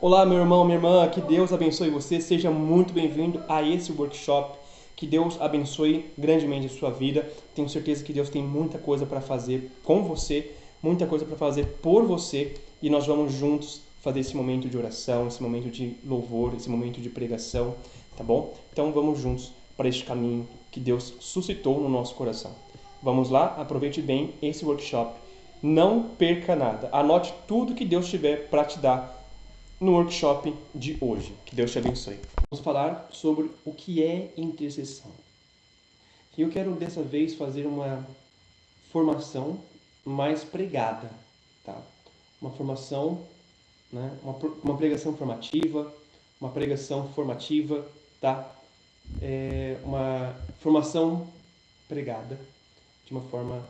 Olá, meu irmão, minha irmã, que Deus abençoe você, seja muito bem-vindo a esse workshop, que Deus abençoe grandemente a sua vida. Tenho certeza que Deus tem muita coisa para fazer com você, muita coisa para fazer por você, e nós vamos juntos fazer esse momento de oração, esse momento de louvor, esse momento de pregação, tá bom? Então vamos juntos para este caminho que Deus suscitou no nosso coração. Vamos lá, aproveite bem esse workshop. Não perca nada. Anote tudo que Deus tiver para te dar no workshop de hoje. Que Deus te abençoe. Vamos falar sobre o que é intercessão. E eu quero dessa vez fazer uma formação mais pregada, tá? Uma formação, né? Uma pregação formativa, tá? Uma formação pregada de uma forma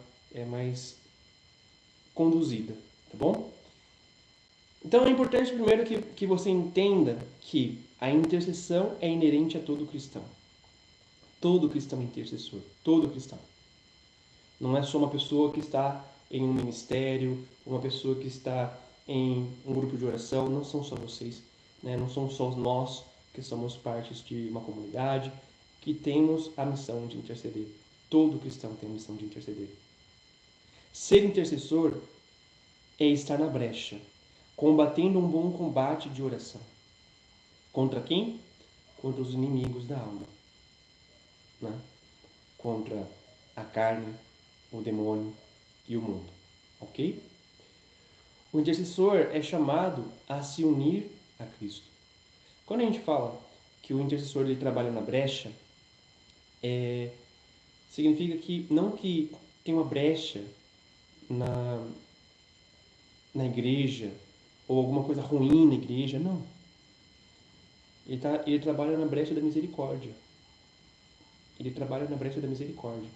mais conduzida, tá bom? Então é importante primeiro que você entenda que a intercessão é inerente a todo cristão. Todo cristão é intercessor. Todo cristão. Não é só uma pessoa que está em um ministério, uma pessoa que está em um grupo de oração. Não são só vocês, né? Não somos só nós que somos partes de uma comunidade que temos a missão de interceder. Todo cristão tem a missão de interceder. Ser intercessor é estar na brecha, combatendo um bom combate de oração. Contra quem? Contra os inimigos da alma, né? Contra a carne, o demônio e o mundo, ok? O intercessor é chamado a se unir a Cristo. Quando a gente fala que o intercessor ele trabalha na brecha, significa que não que tem uma brecha na, na igreja ou alguma coisa ruim na igreja, não. Ele trabalha na brecha da misericórdia. Ele trabalha na brecha da misericórdia.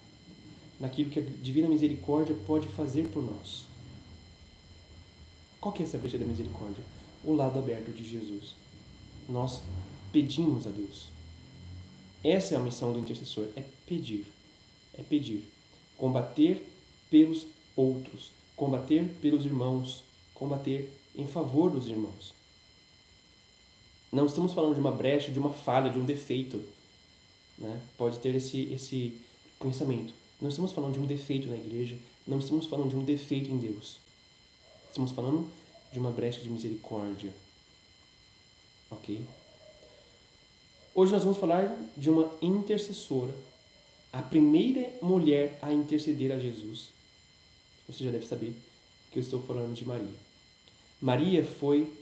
Naquilo que a divina misericórdia pode fazer por nós. Qual que é essa brecha da misericórdia? O lado aberto de Jesus. Nós pedimos a Deus. Essa é a missão do intercessor, é pedir. É pedir. Combater pelos outros. Combater pelos irmãos. Combater em favor dos irmãos. Não estamos falando de uma brecha, de uma falha, de um defeito. Né? Pode ter esse pensamento. Não estamos falando de um defeito na igreja, não estamos falando de um defeito em Deus. Estamos falando de uma brecha de misericórdia. Ok? Hoje nós vamos falar de uma intercessora, a primeira mulher a interceder a Jesus. Você já deve saber que eu estou falando de Maria. Maria foi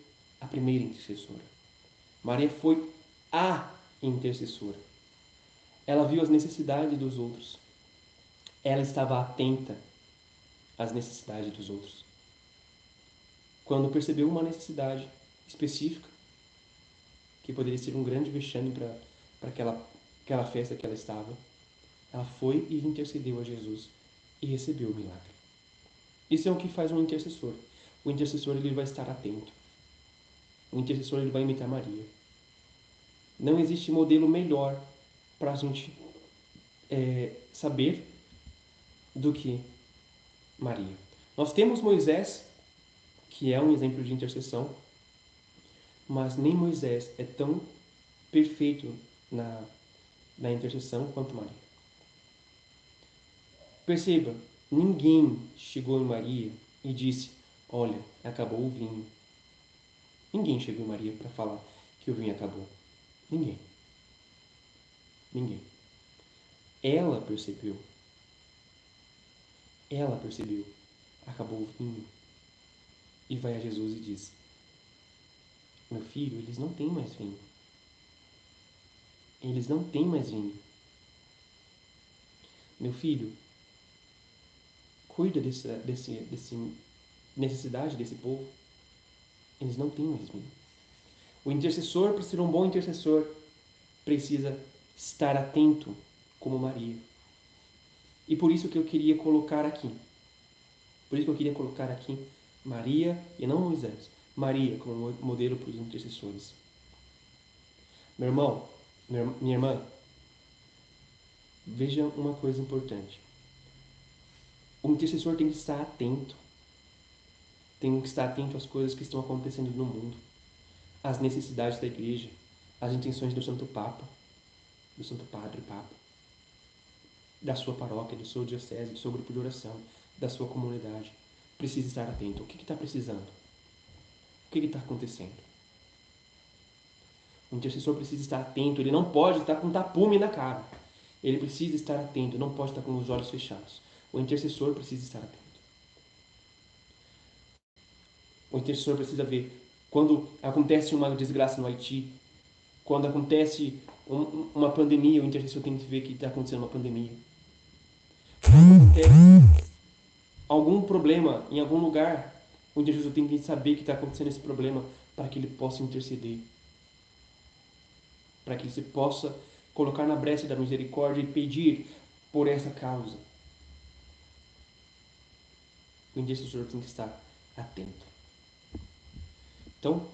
a primeira intercessora. Maria foi a intercessora. Ela viu as necessidades dos outros. Ela estava atenta às necessidades dos outros. Quando percebeu uma necessidade específica, que poderia ser um grande vexame para aquela festa que ela estava, ela foi e intercedeu a Jesus e recebeu o milagre. Isso é o que faz um intercessor. O intercessor ele vai estar atento. O intercessor ele vai imitar Maria. Não existe modelo melhor para a gente saber do que Maria. Nós temos Moisés, que é um exemplo de intercessão, mas nem Moisés é tão perfeito na intercessão quanto Maria. Perceba, ninguém chegou em Maria e disse: olha, acabou o vinho. Ninguém chegou em Maria para falar que o vinho acabou. Ninguém. Ninguém. Ela percebeu. Ela percebeu. Acabou o vinho. E vai a Jesus e diz: meu filho, eles não têm mais vinho. Eles não têm mais vinho. Meu filho, cuida desse necessidade desse povo. Eles não têm mais vinho. O intercessor, para ser um bom intercessor, precisa estar atento como Maria. E por isso que eu queria colocar aqui. Por isso que eu queria colocar aqui Maria e não Moisés. Maria como modelo para os intercessores. Meu irmão, minha irmã, veja uma coisa importante. O intercessor tem que estar atento. Tem que estar atento às coisas que estão acontecendo no mundo. as necessidades da igreja, as intenções do Santo Papa, do Santo Padre Papa, da sua paróquia, do seu diocese, do seu grupo de oração, da sua comunidade. Precisa estar atento. O que está precisando? O que está acontecendo? O intercessor precisa estar atento. Ele não pode estar com tapume na cara. Ele precisa estar atento. Não pode estar com os olhos fechados. O intercessor precisa estar atento. O intercessor precisa ver quando acontece uma desgraça no Haiti, quando acontece uma pandemia, o intercessor tem que ver que está acontecendo uma pandemia. Quando acontece algum problema em algum lugar, o intercessor tem que saber que está acontecendo esse problema para que ele possa interceder. Para que ele possa colocar na brecha da misericórdia e pedir por essa causa. O intercessor tem que estar atento. Então,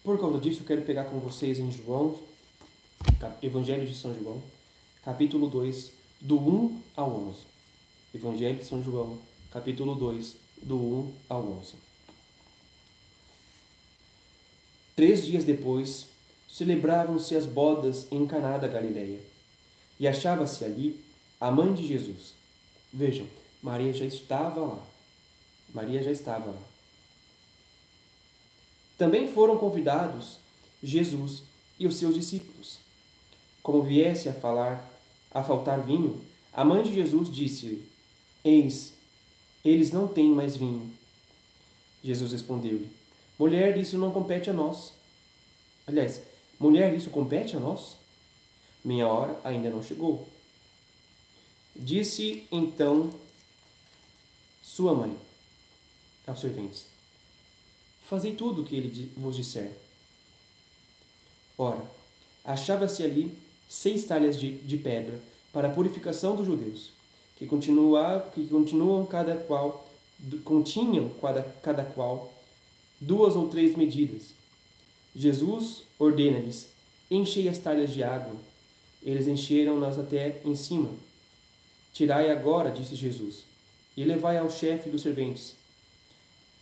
por causa disso, eu quero pegar com vocês em João, Evangelho de São João, capítulo 2, do 1 ao 11. Evangelho de São João, capítulo 2, do 1 ao 11. 3 dias depois, celebravam-se as bodas em Caná da Galileia, e achava-se ali a mãe de Jesus. Vejam, Maria já estava lá. Maria já estava lá. Também foram convidados Jesus e os seus discípulos. Como viesse a faltar vinho, a mãe de Jesus disse-lhe: Eis, eles não têm mais vinho. Jesus respondeu-lhe: Mulher, isso não compete a nós. Aliás, mulher, isso compete a nós? Minha hora ainda não chegou. Disse então sua mãe aos serventes: Fazei tudo o que ele vos disser. Ora, achava-se ali 6 talhas de pedra para a purificação dos judeus, que continuam continham cada qual 2 ou 3 medidas. Jesus ordena-lhes: Enchei as talhas de água. Eles encheram-nas até em cima. Tirai agora, disse Jesus, e levai ao chefe dos serventes.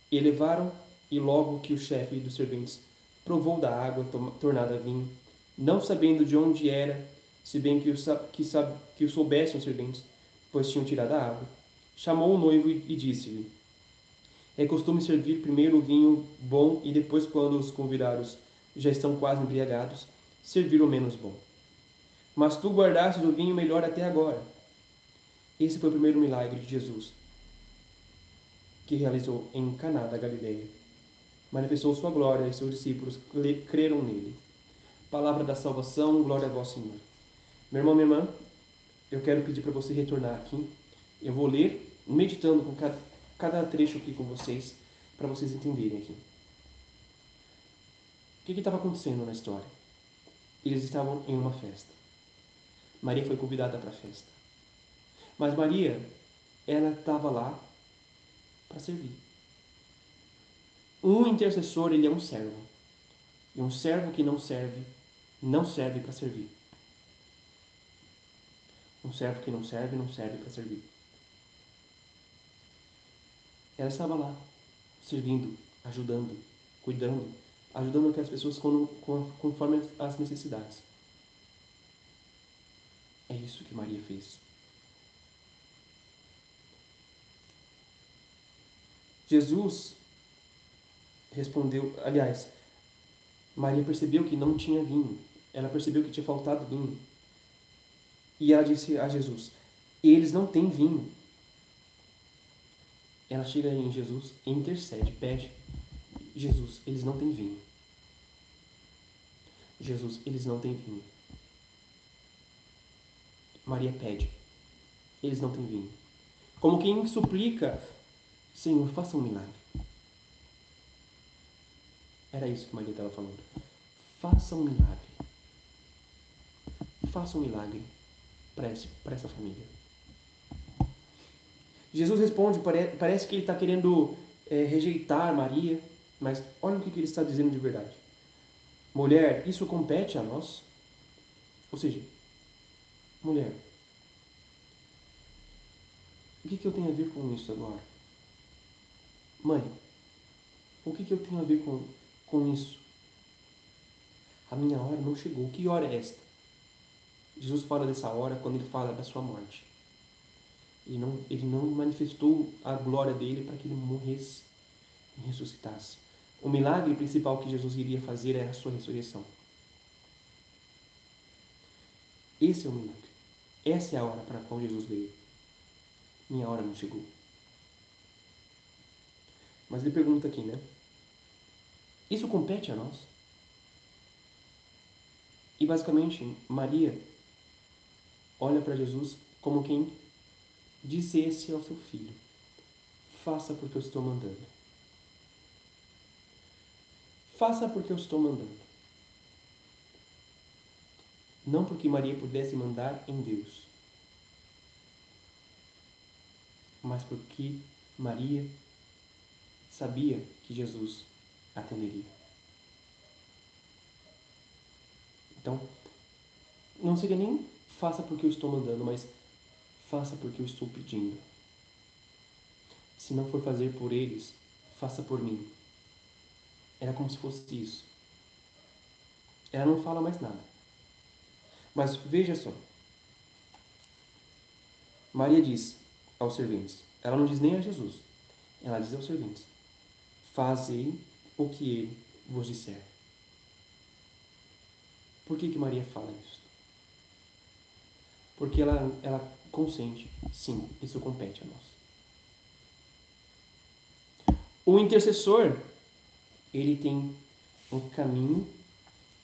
E levaram, e logo que o chefe dos serventes provou da água tornada vinho, não sabendo de onde era, se bem que o soubessem os serventes, pois tinham tirado a água, chamou o noivo e disse-lhe: É costume servir primeiro o vinho bom e depois, quando os convidados já estão quase embriagados, servir o menos bom. Mas tu guardastes o vinho melhor até agora. Esse foi o primeiro milagre de Jesus, que realizou em Caná da Galileia. Manifestou sua glória e seus discípulos creram nele. Palavra da salvação, glória a vós, Senhor. Meu irmão, minha irmã, eu quero pedir para você retornar aqui. Eu vou ler, meditando com cada trecho aqui com vocês, para vocês entenderem aqui. O que estava acontecendo na história? Eles estavam em uma festa. Maria foi convidada para a festa. Mas Maria, ela estava lá para servir. Um intercessor, ele é um servo. E um servo que não serve para servir. Um servo que não serve para servir. Ela estava lá, servindo, ajudando, cuidando, ajudando aquelas pessoas conforme as necessidades. É isso que Maria fez. Jesus respondeu, aliás, Maria percebeu que não tinha vinho. Ela percebeu que tinha faltado vinho. E ela disse a Jesus: Eles não têm vinho. Ela chega em Jesus e intercede, pede: Jesus, eles não têm vinho. Jesus, eles não têm vinho. Maria pede: Eles não têm vinho. Como quem suplica: Senhor, faça um milagre. Era isso que Maria estava falando. Faça um milagre. Faça um milagre para essa família. Jesus responde, parece que ele está querendo rejeitar Maria, mas olha o que ele está dizendo de verdade. Mulher, isso compete a nós? Ou seja, mulher, o que eu tenho a ver com isso agora? Mãe, o que eu tenho a ver com isso? A minha hora não chegou. Que hora é esta? Jesus fala dessa hora quando ele fala da sua morte. Ele não manifestou a glória dele para que ele morresse e ressuscitasse. O milagre principal que Jesus iria fazer é a sua ressurreição. Esse é o milagre. Essa é a hora para a qual Jesus veio. Minha hora não chegou. Mas ele pergunta aqui, né? Isso compete a nós? E basicamente, Maria olha para Jesus como quem dissesse ao seu filho: faça porque eu estou mandando. Faça porque eu estou mandando. Não porque Maria pudesse mandar em Deus, mas porque Maria sabia que Jesus atenderia. Então, não seria nem faça porque eu estou mandando, mas faça porque eu estou pedindo. Se não for fazer por eles, faça por mim. Era como se fosse isso. Ela não fala mais nada. Mas veja só. Maria diz aos serventes. Ela não diz nem a Jesus. Ela diz aos serventes: fazei o que ele vos disser. Por que Maria fala isso? Porque ela consente. Sim, isso compete a nós. O intercessor, ele tem um caminho.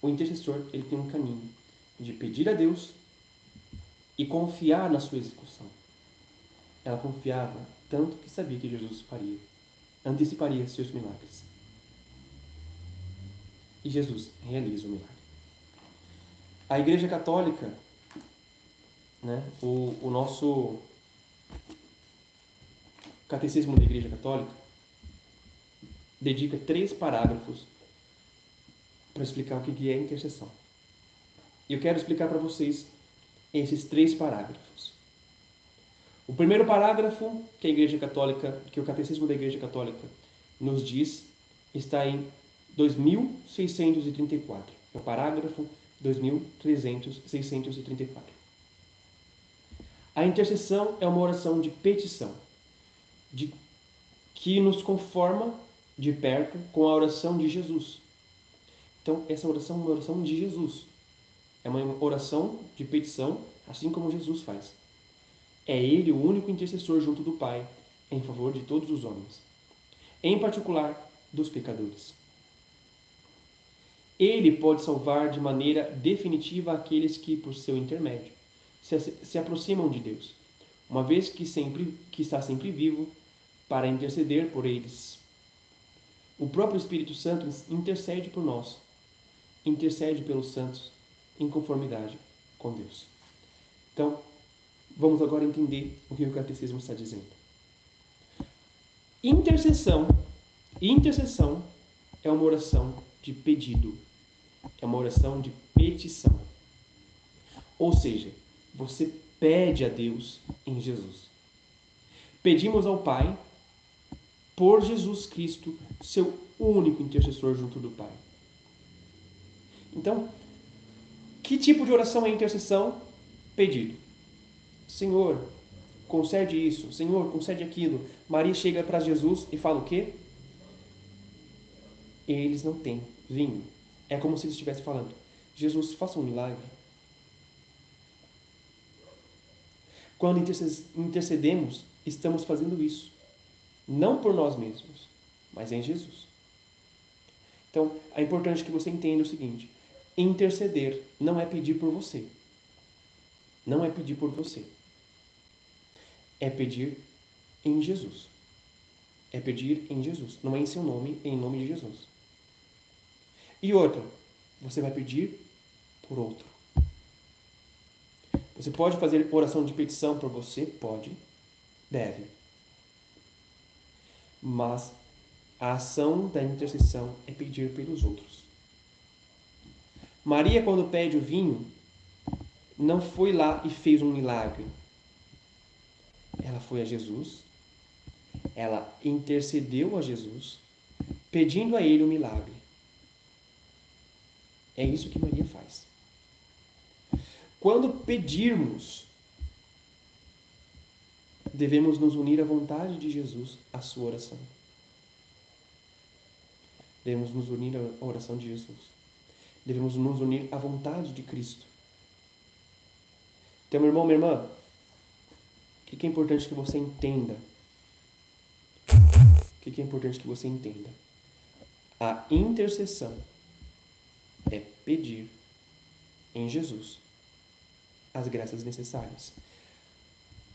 O intercessor, ele tem um caminho de pedir a Deus e confiar na sua execução. Ela confiava tanto que sabia que Jesus faria, anteciparia seus milagres. E Jesus realiza o milagre. A Igreja Católica, né, o nosso Catecismo da Igreja Católica, dedica 3 parágrafos para explicar o que é intercessão. E eu quero explicar para vocês esses 3 parágrafos. O primeiro parágrafo que a Igreja Católica, que o Catecismo da Igreja Católica nos diz, está em 2634. É o parágrafo 2334. A intercessão é uma oração de petição, que nos conforma de perto com a oração de Jesus. Então, essa oração é uma oração de Jesus. É uma oração de petição, assim como Jesus faz. É Ele o único intercessor junto do Pai, em favor de todos os homens, em particular dos pecadores. Ele pode salvar de maneira definitiva aqueles que, por seu intermédio, se aproximam de Deus, uma vez que está sempre vivo para interceder por eles. O próprio Espírito Santo intercede por nós, intercede pelos santos em conformidade com Deus. Então, vamos agora entender o que o Catecismo está dizendo. Intercessão é uma oração de pedido, é uma oração de petição. Ou seja, você pede a Deus em Jesus. Pedimos ao Pai por Jesus Cristo, seu único intercessor junto do Pai. Então, que tipo de oração é intercessão? Pedido. Senhor, concede isso. Senhor, concede aquilo. Maria chega para Jesus e fala o quê? Eles não têm vinho. É como se ele estivesse falando: Jesus, faça um milagre. Quando intercedemos, estamos fazendo isso. Não por nós mesmos, mas em Jesus. Então, é importante que você entenda o seguinte: interceder não é pedir por você. Não é pedir por você. É pedir em Jesus. É pedir em Jesus. Não é em seu nome, é em nome de Jesus. E outra, você vai pedir por outro. Você pode fazer oração de petição por você? Pode. Deve. Mas a ação da intercessão é pedir pelos outros. Maria, quando pede o vinho, não foi lá e fez um milagre. Ela foi a Jesus, ela intercedeu a Jesus, pedindo a ele o milagre. É isso que Maria faz. Quando pedirmos, devemos nos unir à vontade de Jesus, à sua oração. Devemos nos unir à oração de Jesus. Devemos nos unir à vontade de Cristo. Então, meu irmão, minha irmã, o que é importante que você entenda? O que é importante que você entenda? A intercessão é pedir em Jesus as graças necessárias.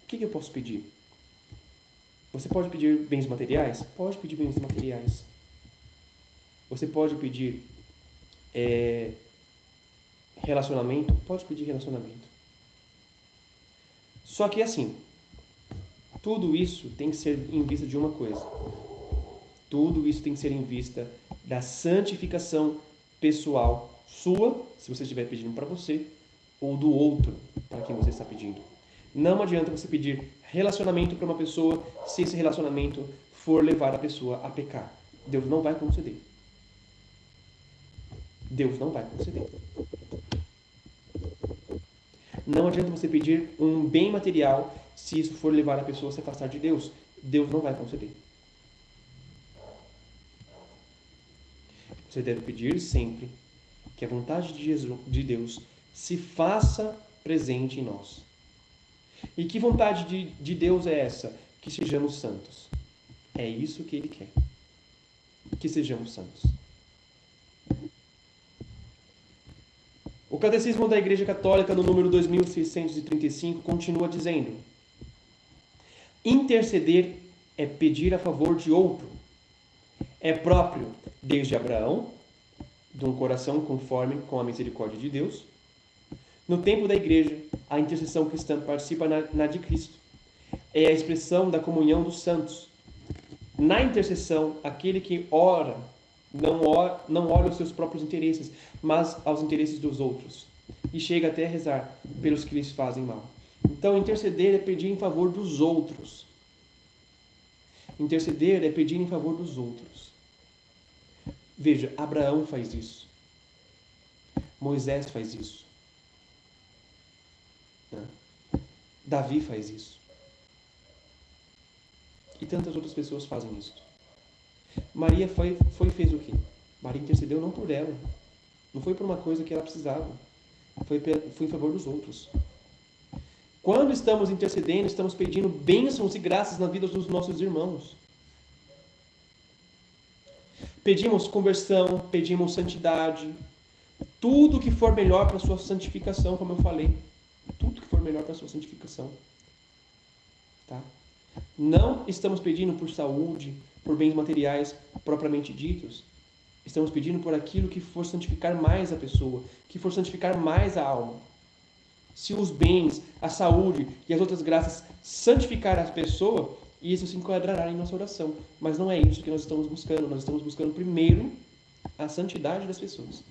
O que eu posso pedir? Você pode pedir bens materiais? Pode pedir bens materiais. Você pode pedir relacionamento? Pode pedir relacionamento. Só que assim, tudo isso tem que ser em vista de uma coisa. Tudo isso tem que ser em vista da santificação pessoal sua, se você estiver pedindo para você, ou do outro para quem você está pedindo. Não adianta você pedir relacionamento para uma pessoa se esse relacionamento for levar a pessoa a pecar. Deus não vai conceder. Deus não vai conceder. Não adianta você pedir um bem material se isso for levar a pessoa a se afastar de Deus. Deus não vai conceder. Você deve pedir sempre que a vontade de Deus se faça presente em nós. E que vontade de Deus é essa? Que sejamos santos. É isso que Ele quer. Que sejamos santos. O Catecismo da Igreja Católica, no número 2635, continua dizendo: interceder é pedir a favor de outro. É próprio desde Abraão, de um coração conforme com a misericórdia de Deus. No tempo da Igreja, a intercessão cristã participa na de Cristo. É a expressão da comunhão dos santos. Na intercessão, aquele que ora não olha os seus próprios interesses, mas aos interesses dos outros. E chega até a rezar pelos que lhes fazem mal. Então, interceder é pedir em favor dos outros. Interceder é pedir em favor dos outros. Veja, Abraão faz isso. Moisés faz isso. Davi faz isso. E tantas outras pessoas fazem isso. Maria fez o quê? Maria intercedeu não por ela. Não foi por uma coisa que ela precisava. Foi em favor dos outros. Quando estamos intercedendo, estamos pedindo bênçãos e graças na vida dos nossos irmãos. Pedimos conversão, pedimos santidade. Tudo que for melhor para a sua santificação, como eu falei. Tudo que for melhor para a sua santificação. Tá? Não estamos pedindo por saúde, por bens materiais propriamente ditos. Estamos pedindo por aquilo que for santificar mais a pessoa, que for santificar mais a alma. Se os bens, a saúde e as outras graças santificar a pessoa, isso se enquadrará em nossa oração. Mas não é isso que nós estamos buscando. Nós estamos buscando primeiro a santidade das pessoas.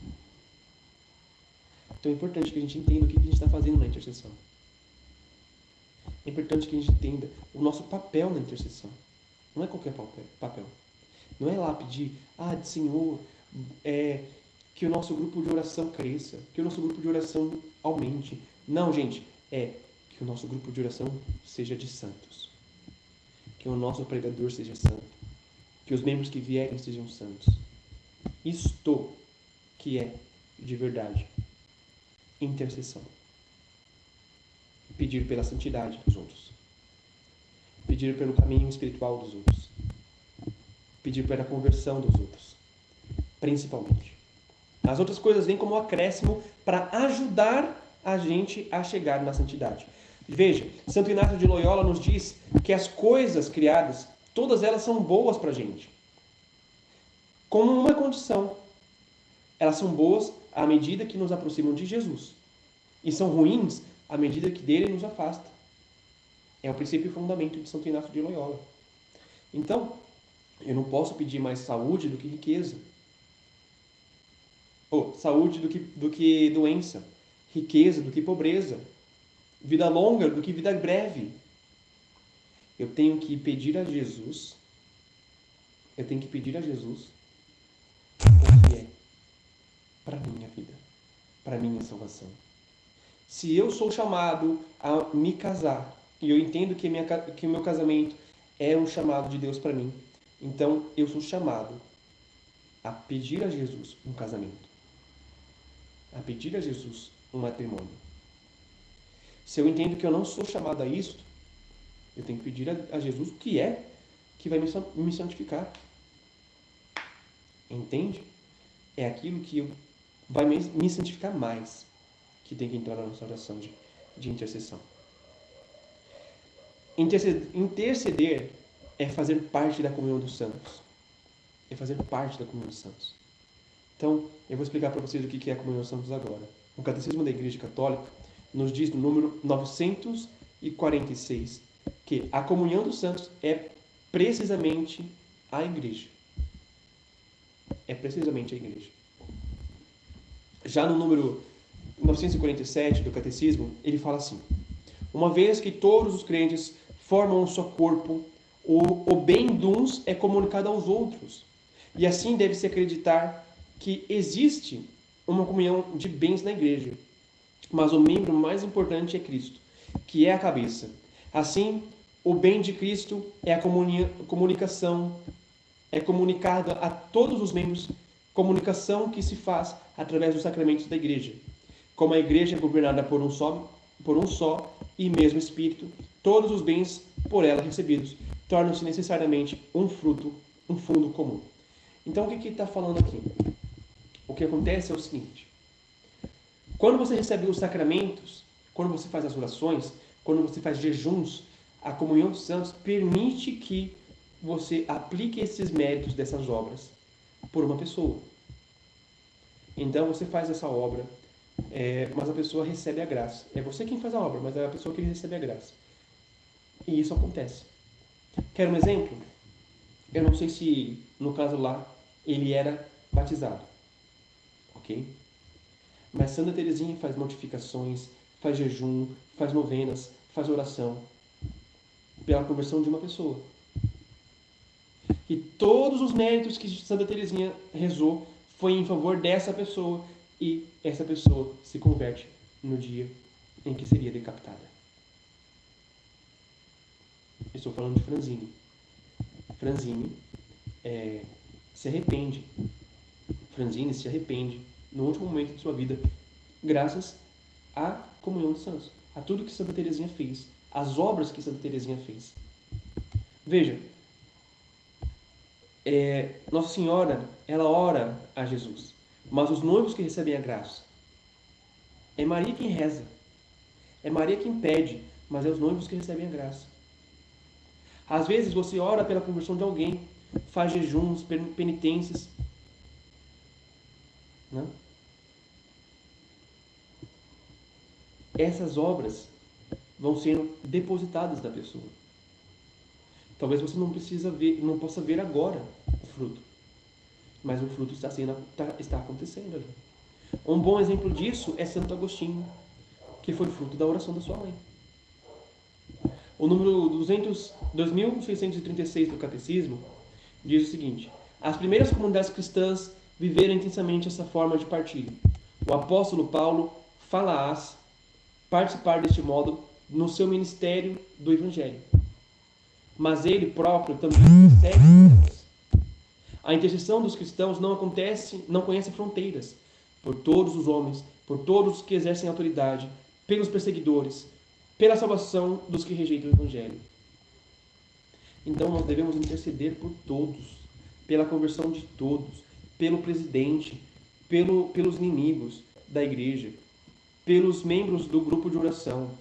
Então é importante que a gente entenda o que a gente está fazendo na intercessão. É importante que a gente entenda o nosso papel na intercessão. Não é qualquer papel. Não é lá pedir, Senhor, que o nosso grupo de oração cresça, que o nosso grupo de oração aumente. Não, gente, é que o nosso grupo de oração seja de santos. Que o nosso pregador seja santo. Que os membros que vierem sejam santos. Isto que é, de verdade, intercessão. Pedir pela santidade dos outros. Pedir pelo caminho espiritual dos outros. Pedir pela conversão dos outros. Principalmente. As outras coisas vêm como um acréscimo para ajudar a gente a chegar na santidade. Veja, Santo Inácio de Loyola nos diz que as coisas criadas, todas elas são boas para a gente. Com uma condição. Elas são boas à medida que nos aproximam de Jesus. E são ruins à medida que dele nos afasta. É o princípio e fundamento de Santo Inácio de Loyola. Então, eu não posso pedir mais saúde do que riqueza. Ou saúde do que doença. Riqueza do que pobreza. Vida longa do que vida breve. Eu tenho que pedir a Jesus. Eu tenho que pedir a Jesus o que é para a minha vida. para a minha salvação. Se eu sou chamado a me casar, e eu entendo que o meu casamento é um chamado de Deus para mim, então eu sou chamado a pedir a Jesus um casamento, a pedir a Jesus um matrimônio. Se eu entendo que eu não sou chamado a isso, eu tenho que pedir a Jesus o que é que vai me santificar. Entende? É aquilo que vai me santificar mais que tem que entrar na nossa oração de intercessão. Interceder é fazer parte da comunhão dos santos. É fazer parte da comunhão dos santos. Então, eu vou explicar para vocês o que é a comunhão dos santos agora. O Catecismo da Igreja Católica nos diz no número 946 que a comunhão dos santos é precisamente a Igreja. É precisamente a Igreja. Já no número 947 do Catecismo, ele fala assim: uma vez que todos os crentes formam um só corpo, o bem de uns é comunicado aos outros. E assim deve-se acreditar que existe uma comunhão de bens na Igreja. Mas o membro mais importante é Cristo, que é a cabeça. Assim, o bem de Cristo é a comunicação, é comunicada a todos os membros, comunicação que se faz através dos sacramentos da Igreja. Como a Igreja é governada por um só e mesmo Espírito, todos os bens por ela recebidos tornam-se necessariamente um fundo comum. Então, o que está falando aqui? O que acontece é o seguinte: quando você recebe os sacramentos, quando você faz as orações, quando você faz jejuns, a comunhão dos santos permite que você aplique esses méritos dessas obras por uma pessoa. Então, você faz essa obra, mas a pessoa recebe a graça. É você quem faz a obra, mas é a pessoa que recebe a graça. E isso acontece. Quer um exemplo? Eu não sei se, no caso lá, ele era batizado. Ok? Mas Santa Teresinha faz mortificações, faz jejum, faz novenas, faz oração pela conversão de uma pessoa. E todos os méritos que Santa Teresinha rezou foi em favor dessa pessoa, e essa pessoa se converte no dia em que seria decapitada. Estou falando de Franzini. Franzini se arrepende. Franzini se arrepende no último momento de sua vida, graças à comunhão dos santos, a tudo que Santa Teresinha fez, as obras que Santa Teresinha fez. Veja, Nossa Senhora, ela ora a Jesus, mas os noivos que recebem a graça, é Maria quem reza, é Maria quem pede, mas é os noivos que recebem a graça. Às vezes você ora pela conversão de alguém, faz jejuns, penitências, não? Essas obras vão sendo depositadas na pessoa. Talvez você não possa ver agora o fruto, mas o fruto está acontecendo ali. Um bom exemplo disso é Santo Agostinho, que foi fruto da oração da sua mãe. O número 2636 do Catecismo diz o seguinte: as primeiras comunidades cristãs viveram intensamente essa forma de partilha. O apóstolo Paulo fala-as participar deste modo no seu ministério do Evangelho. Mas ele próprio também segue elas. A intercessão dos cristãos não conhece fronteiras. Por todos os homens, por todos os que exercem autoridade, pelos perseguidores, pela salvação dos que rejeitam o Evangelho. Então nós devemos interceder por todos, pela conversão de todos, pelo presidente, pelos inimigos da igreja, pelos membros do grupo de oração,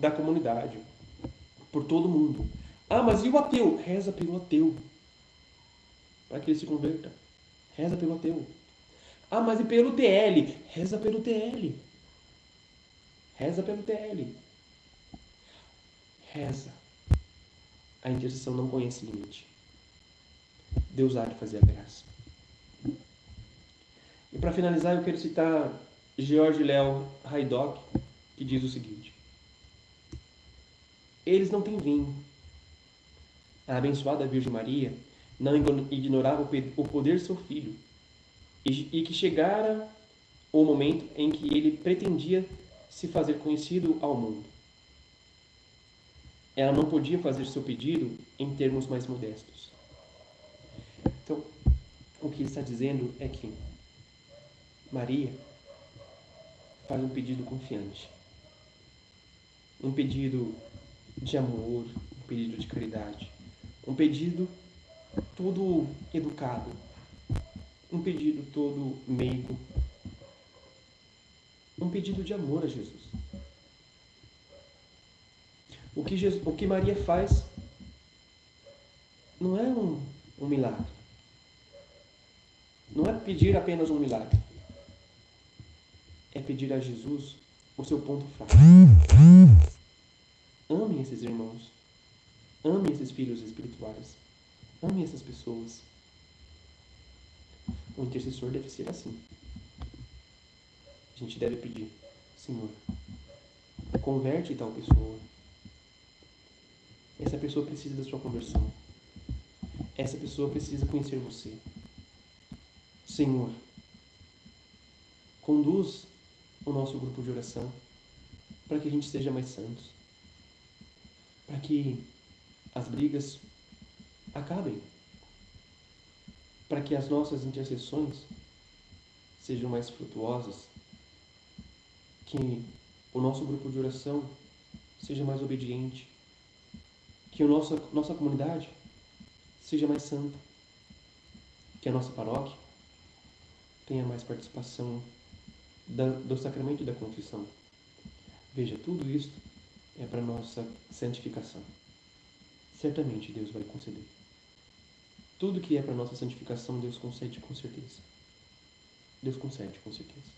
da comunidade, por todo mundo. Ah, mas e o ateu? Reza pelo ateu, para que ele se converta. Reza pelo ateu. Ah, mas e pelo TL? Reza pelo TL. Reza pelo TL. Reza. A intercessão não conhece limite. Deus há de fazer a graça. E para finalizar, eu quero citar George Léo Haydock, que diz o seguinte: eles não têm vinho. A abençoada Virgem Maria não ignorava o poder de seu filho, e que chegara o momento em que ele pretendia se fazer conhecido ao mundo. Ela não podia fazer seu pedido em termos mais modestos. Então, o que ele está dizendo é que Maria faz um pedido confiante, um pedido de amor, um pedido de caridade, um pedido todo educado, um pedido todo meigo, um pedido de amor a Jesus. O que Maria faz não é um milagre. Não é pedir apenas um milagre. É pedir a Jesus o seu ponto fraco. Ame esses irmãos. Ame esses filhos espirituais. Ame essas pessoas. O intercessor deve ser assim. A gente deve pedir: Senhor, converte tal pessoa. Essa pessoa precisa da sua conversão. Essa pessoa precisa conhecer você. Senhor, conduz o nosso grupo de oração para que a gente seja mais santos. Para que as brigas acabem. Para que as nossas intercessões sejam mais frutuosas. Que o nosso grupo de oração seja mais obediente. Que a nossa comunidade seja mais santa. Que a nossa paróquia tenha mais participação do sacramento da confissão. Veja, tudo isso é para nossa santificação. Certamente Deus vai conceder. Tudo que é para nossa santificação, Deus concede com certeza. Deus concede com certeza.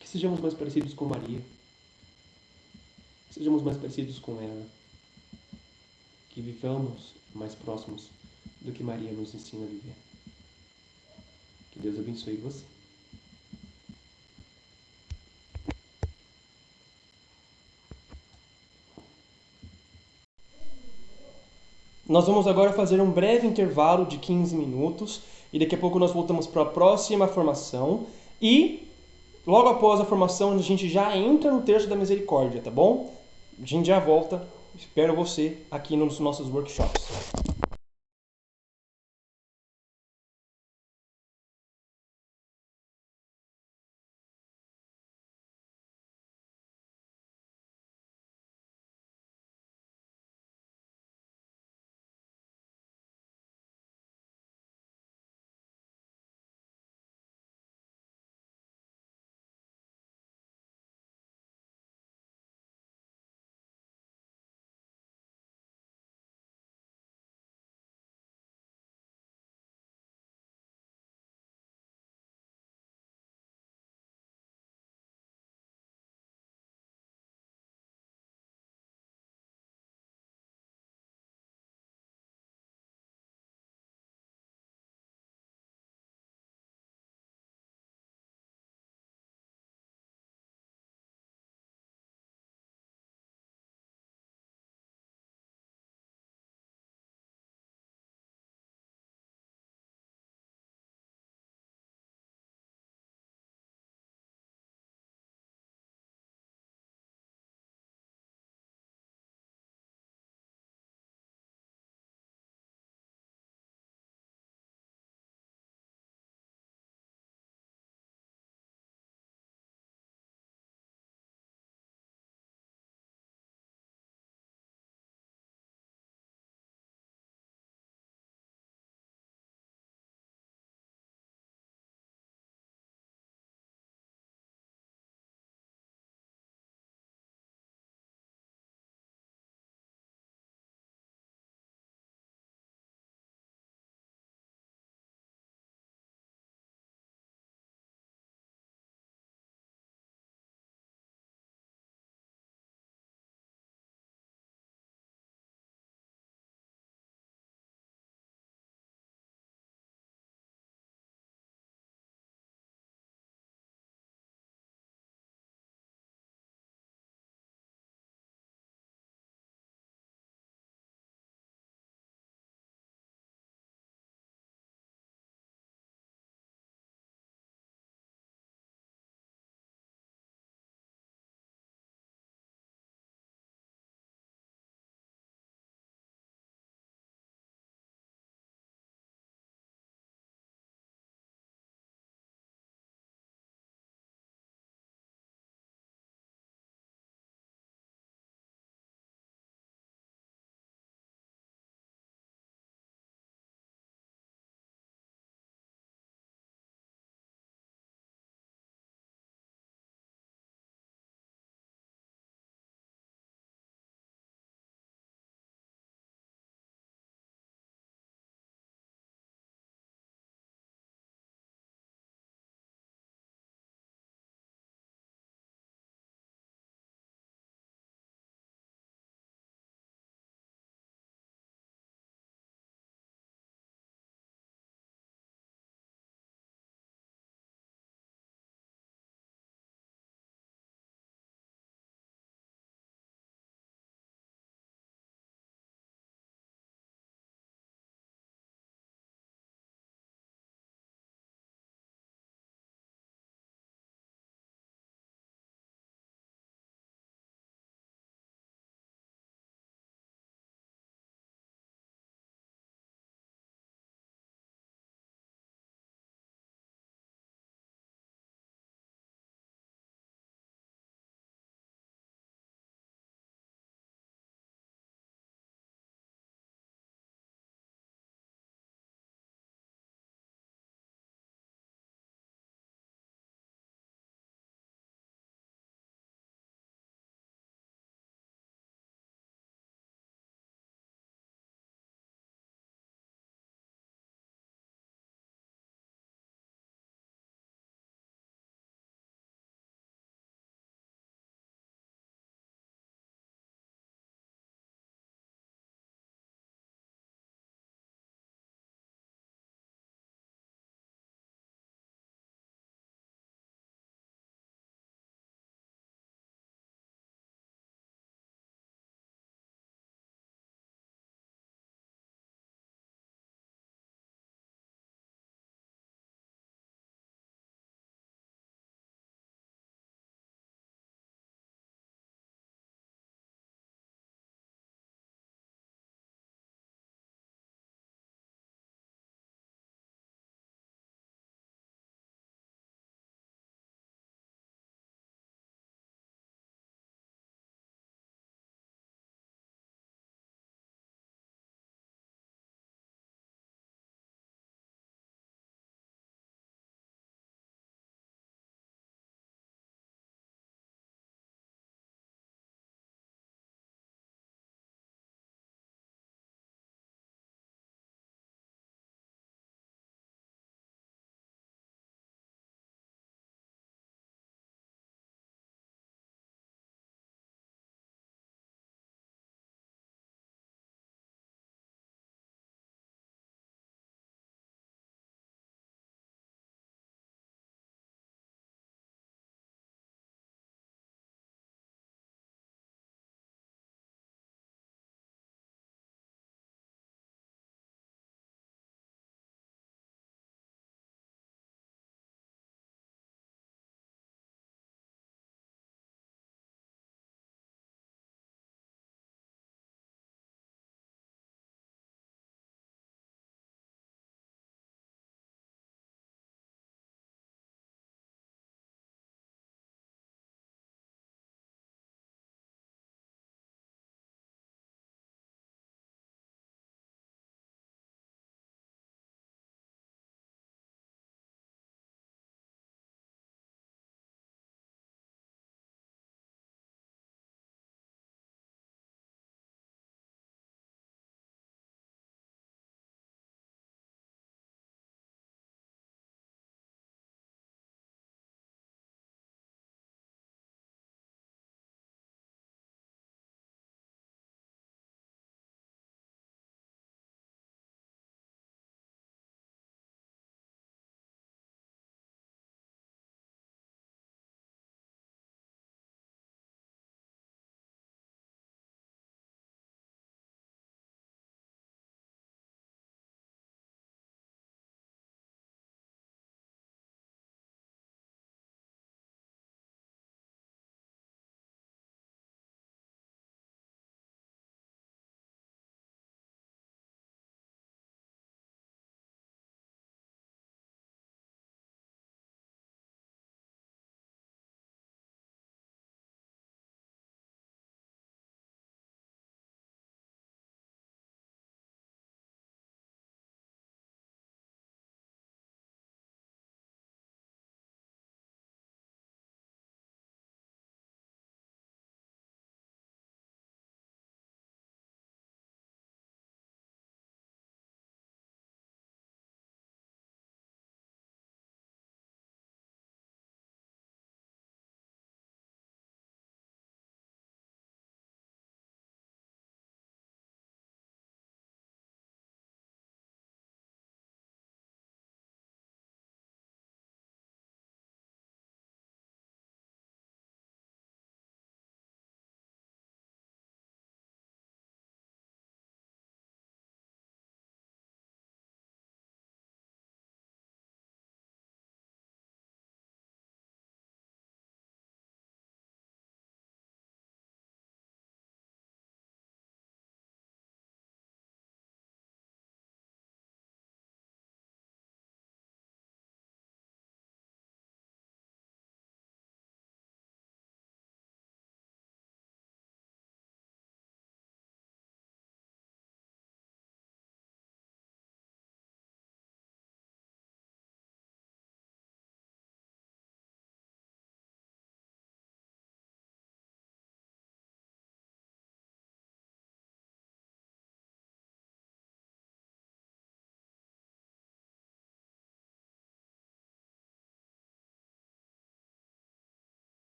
Que sejamos mais parecidos com Maria. Que sejamos mais parecidos com ela. Que vivamos mais próximos do que Maria nos ensina a viver. Que Deus abençoe você. Nós vamos agora fazer um breve intervalo de 15 minutos e daqui a pouco nós voltamos para a próxima formação e logo após a formação a gente já entra no Terço da Misericórdia, tá bom? A gente já volta. Espero você aqui nos nossos workshops.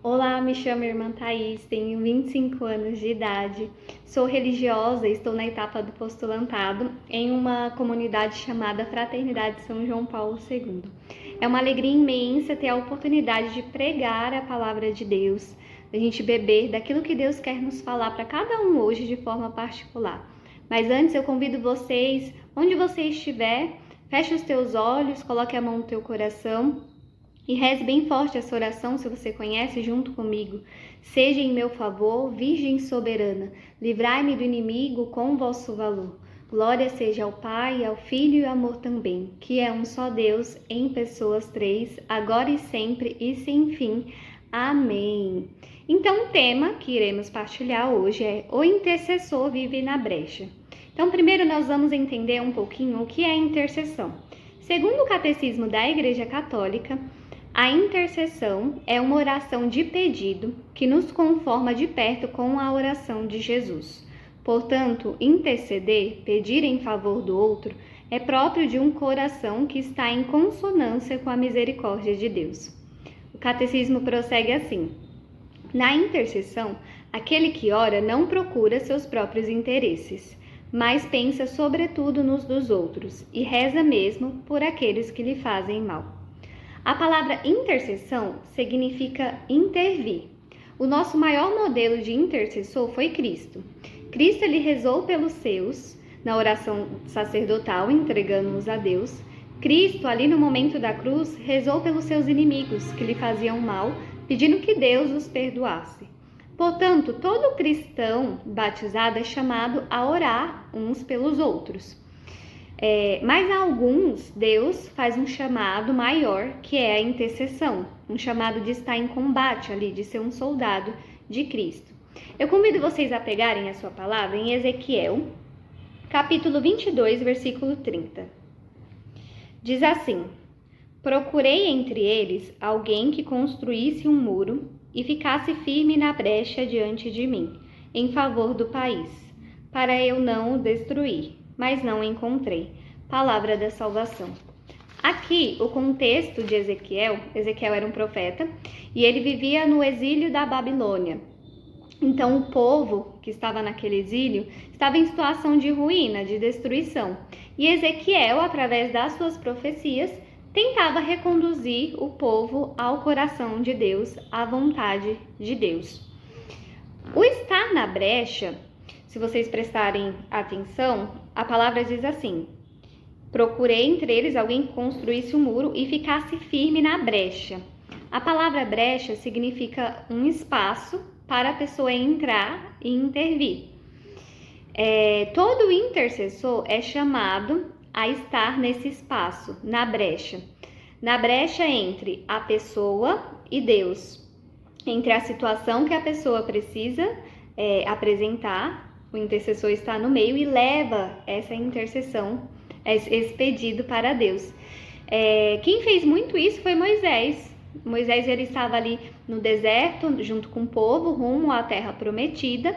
Olá, me chamo Irmã Thaís, tenho 25 anos de idade, sou religiosa e estou na etapa do postulantado em uma comunidade chamada Fraternidade São João Paulo II. É uma alegria imensa ter a oportunidade de pregar a palavra de Deus, a gente beber daquilo que Deus quer nos falar para cada um hoje de forma particular. Mas antes eu convido vocês, onde você estiver, feche os teus olhos, coloque a mão no teu coração e reze bem forte essa oração, se você conhece, junto comigo. Seja em meu favor, Virgem soberana, livrai-me do inimigo com vosso valor. Glória seja ao Pai, ao Filho e ao amor também, que é um só Deus, em pessoas três, agora e sempre e sem fim. Amém. Então, o tema que iremos partilhar hoje é O Intercessor Vive na Brecha. Então, primeiro nós vamos entender um pouquinho o que é intercessão. Segundo o Catecismo da Igreja Católica, a intercessão é uma oração de pedido que nos conforma de perto com a oração de Jesus. Portanto, interceder, pedir em favor do outro, é próprio de um coração que está em consonância com a misericórdia de Deus. O Catecismo prossegue assim: na intercessão, aquele que ora não procura seus próprios interesses, mas pensa sobretudo nos dos outros e reza mesmo por aqueles que lhe fazem mal. A palavra intercessão significa intervir. O nosso maior modelo de intercessor foi Cristo. Cristo ele rezou pelos seus, na oração sacerdotal, entregando-os a Deus. Cristo, ali no momento da cruz, rezou pelos seus inimigos que lhe faziam mal, pedindo que Deus os perdoasse. Portanto, todo cristão batizado é chamado a orar uns pelos outros. Mas a alguns, Deus faz um chamado maior, que é a intercessão, um chamado de estar em combate ali, de ser um soldado de Cristo. Eu convido vocês a pegarem a sua palavra em Ezequiel, capítulo 22, versículo 30. Diz assim: procurei entre eles alguém que construísse um muro e ficasse firme na brecha diante de mim, em favor do país, para eu não o destruir, mas não encontrei. Palavra da salvação. Aqui, o contexto de Ezequiel era um profeta e ele vivia no exílio da Babilônia. Então, o povo que estava naquele exílio estava em situação de ruína, de destruição. E Ezequiel, através das suas profecias, tentava reconduzir o povo ao coração de Deus, à vontade de Deus. O estar na brecha, se vocês prestarem atenção, a palavra diz assim: procurei entre eles alguém que construísse um muro e ficasse firme na brecha. A palavra brecha significa um espaço para a pessoa entrar e intervir. Todo intercessor é chamado a estar nesse espaço, na brecha entre a pessoa e Deus, entre a situação que a pessoa precisa apresentar. O intercessor está no meio e leva essa intercessão, esse pedido para Deus. Quem fez muito isso foi Moisés. Moisés ele estava ali no deserto, junto com o povo, rumo à terra prometida,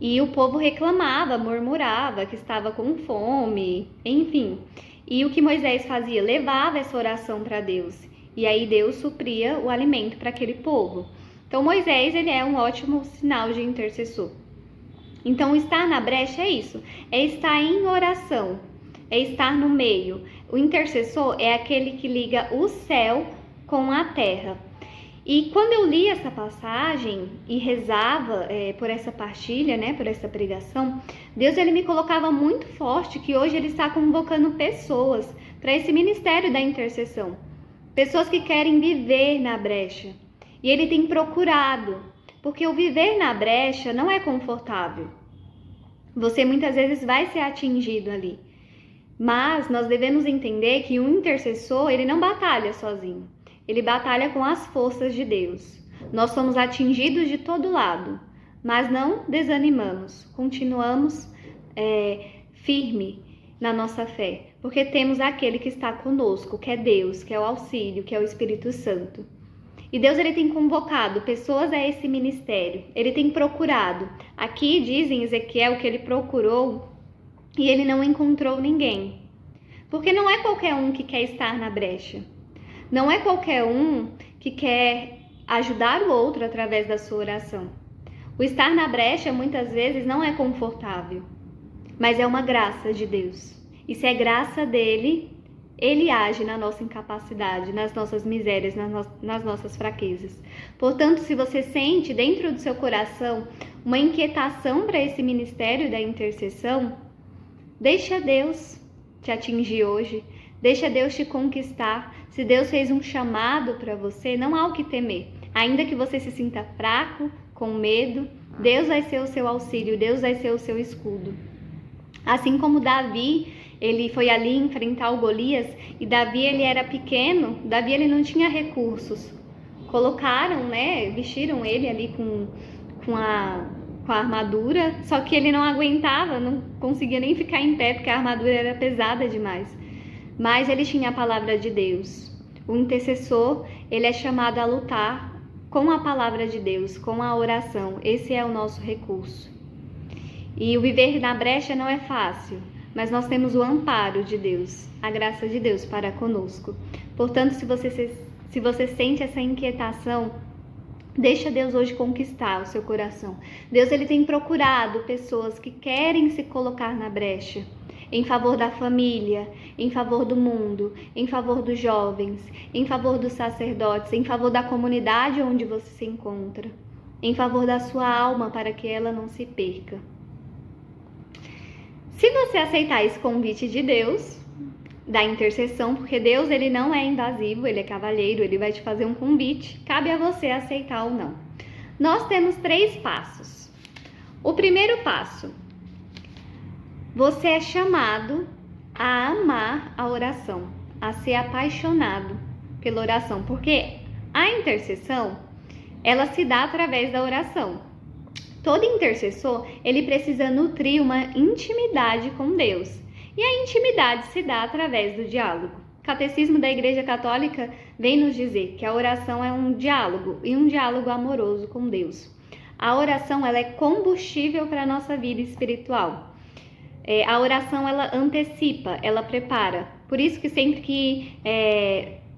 e o povo reclamava, murmurava que estava com fome, enfim. E o que Moisés fazia? Levava essa oração para Deus, e aí Deus supria o alimento para aquele povo. Então Moisés ele é um ótimo sinal de intercessor. Então, estar na brecha é isso, é estar em oração, é estar no meio. O intercessor é aquele que liga o céu com a terra. E quando eu li essa passagem e rezava por essa partilha, por essa pregação, Deus ele me colocava muito forte que hoje ele está convocando pessoas para esse ministério da intercessão. Pessoas que querem viver na brecha. E ele tem procurado. Porque o viver na brecha não é confortável. Você muitas vezes vai ser atingido ali. Mas nós devemos entender que o intercessor, ele não batalha sozinho. Ele batalha com as forças de Deus. Nós somos atingidos de todo lado, mas não desanimamos. Continuamos firme na nossa fé. Porque temos aquele que está conosco, que é Deus, que é o auxílio, que é o Espírito Santo. E Deus ele tem convocado pessoas a esse ministério. Ele tem procurado. Aqui diz em Ezequiel que ele procurou e ele não encontrou ninguém. Porque não é qualquer um que quer estar na brecha. Não é qualquer um que quer ajudar o outro através da sua oração. O estar na brecha muitas vezes não é confortável, mas é uma graça de Deus. E se é graça dele, ele age na nossa incapacidade, nas nossas misérias, nas nossas fraquezas. Portanto, se você sente dentro do seu coração uma inquietação para esse ministério da intercessão, deixa Deus te atingir hoje, deixa Deus te conquistar. Se Deus fez um chamado para você, não há o que temer. Ainda que você se sinta fraco, com medo, Deus vai ser o seu auxílio, Deus vai ser o seu escudo. Assim como Davi, ele foi ali enfrentar o Golias, e Davi ele era pequeno, Davi ele não tinha recursos. Colocaram, vestiram ele ali com a armadura, só que ele não aguentava, não conseguia nem ficar em pé, porque a armadura era pesada demais. Mas ele tinha a palavra de Deus. O intercessor, ele é chamado a lutar com a palavra de Deus, com a oração. Esse é o nosso recurso. E o viver na brecha não é fácil, mas nós temos o amparo de Deus, a graça de Deus para conosco. Portanto, se você sente essa inquietação, deixa Deus hoje conquistar o seu coração. Deus ele tem procurado pessoas que querem se colocar na brecha, em favor da família, em favor do mundo, em favor dos jovens, em favor dos sacerdotes, em favor da comunidade onde você se encontra, em favor da sua alma para que ela não se perca. Se você aceitar esse convite de Deus, da intercessão, porque Deus ele não é invasivo, ele é cavalheiro, ele vai te fazer um convite, cabe a você aceitar ou não. Nós temos 3 passos. O primeiro passo: você é chamado a amar a oração, a ser apaixonado pela oração, porque a intercessão, ela se dá através da oração. Todo intercessor, ele precisa nutrir uma intimidade com Deus. E a intimidade se dá através do diálogo. O Catecismo da Igreja Católica vem nos dizer que a oração é um diálogo, e um diálogo amoroso com Deus. A oração ela é combustível para a nossa vida espiritual. A oração ela antecipa, ela prepara. Por isso que sempre que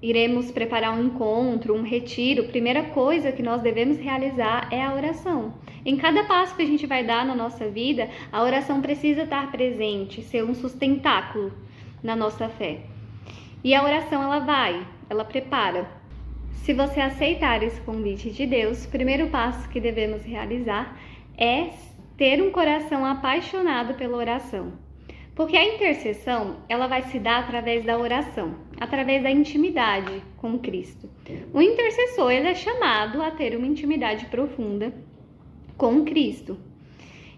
iremos preparar um encontro, um retiro, a primeira coisa que nós devemos realizar é a oração. Em cada passo que a gente vai dar na nossa vida, a oração precisa estar presente, ser um sustentáculo na nossa fé. E a oração ela prepara. Se você aceitar esse convite de Deus, o primeiro passo que devemos realizar é ter um coração apaixonado pela oração. Porque a intercessão, ela vai se dar através da oração, através da intimidade com Cristo. O intercessor, ele é chamado a ter uma intimidade profunda com Cristo.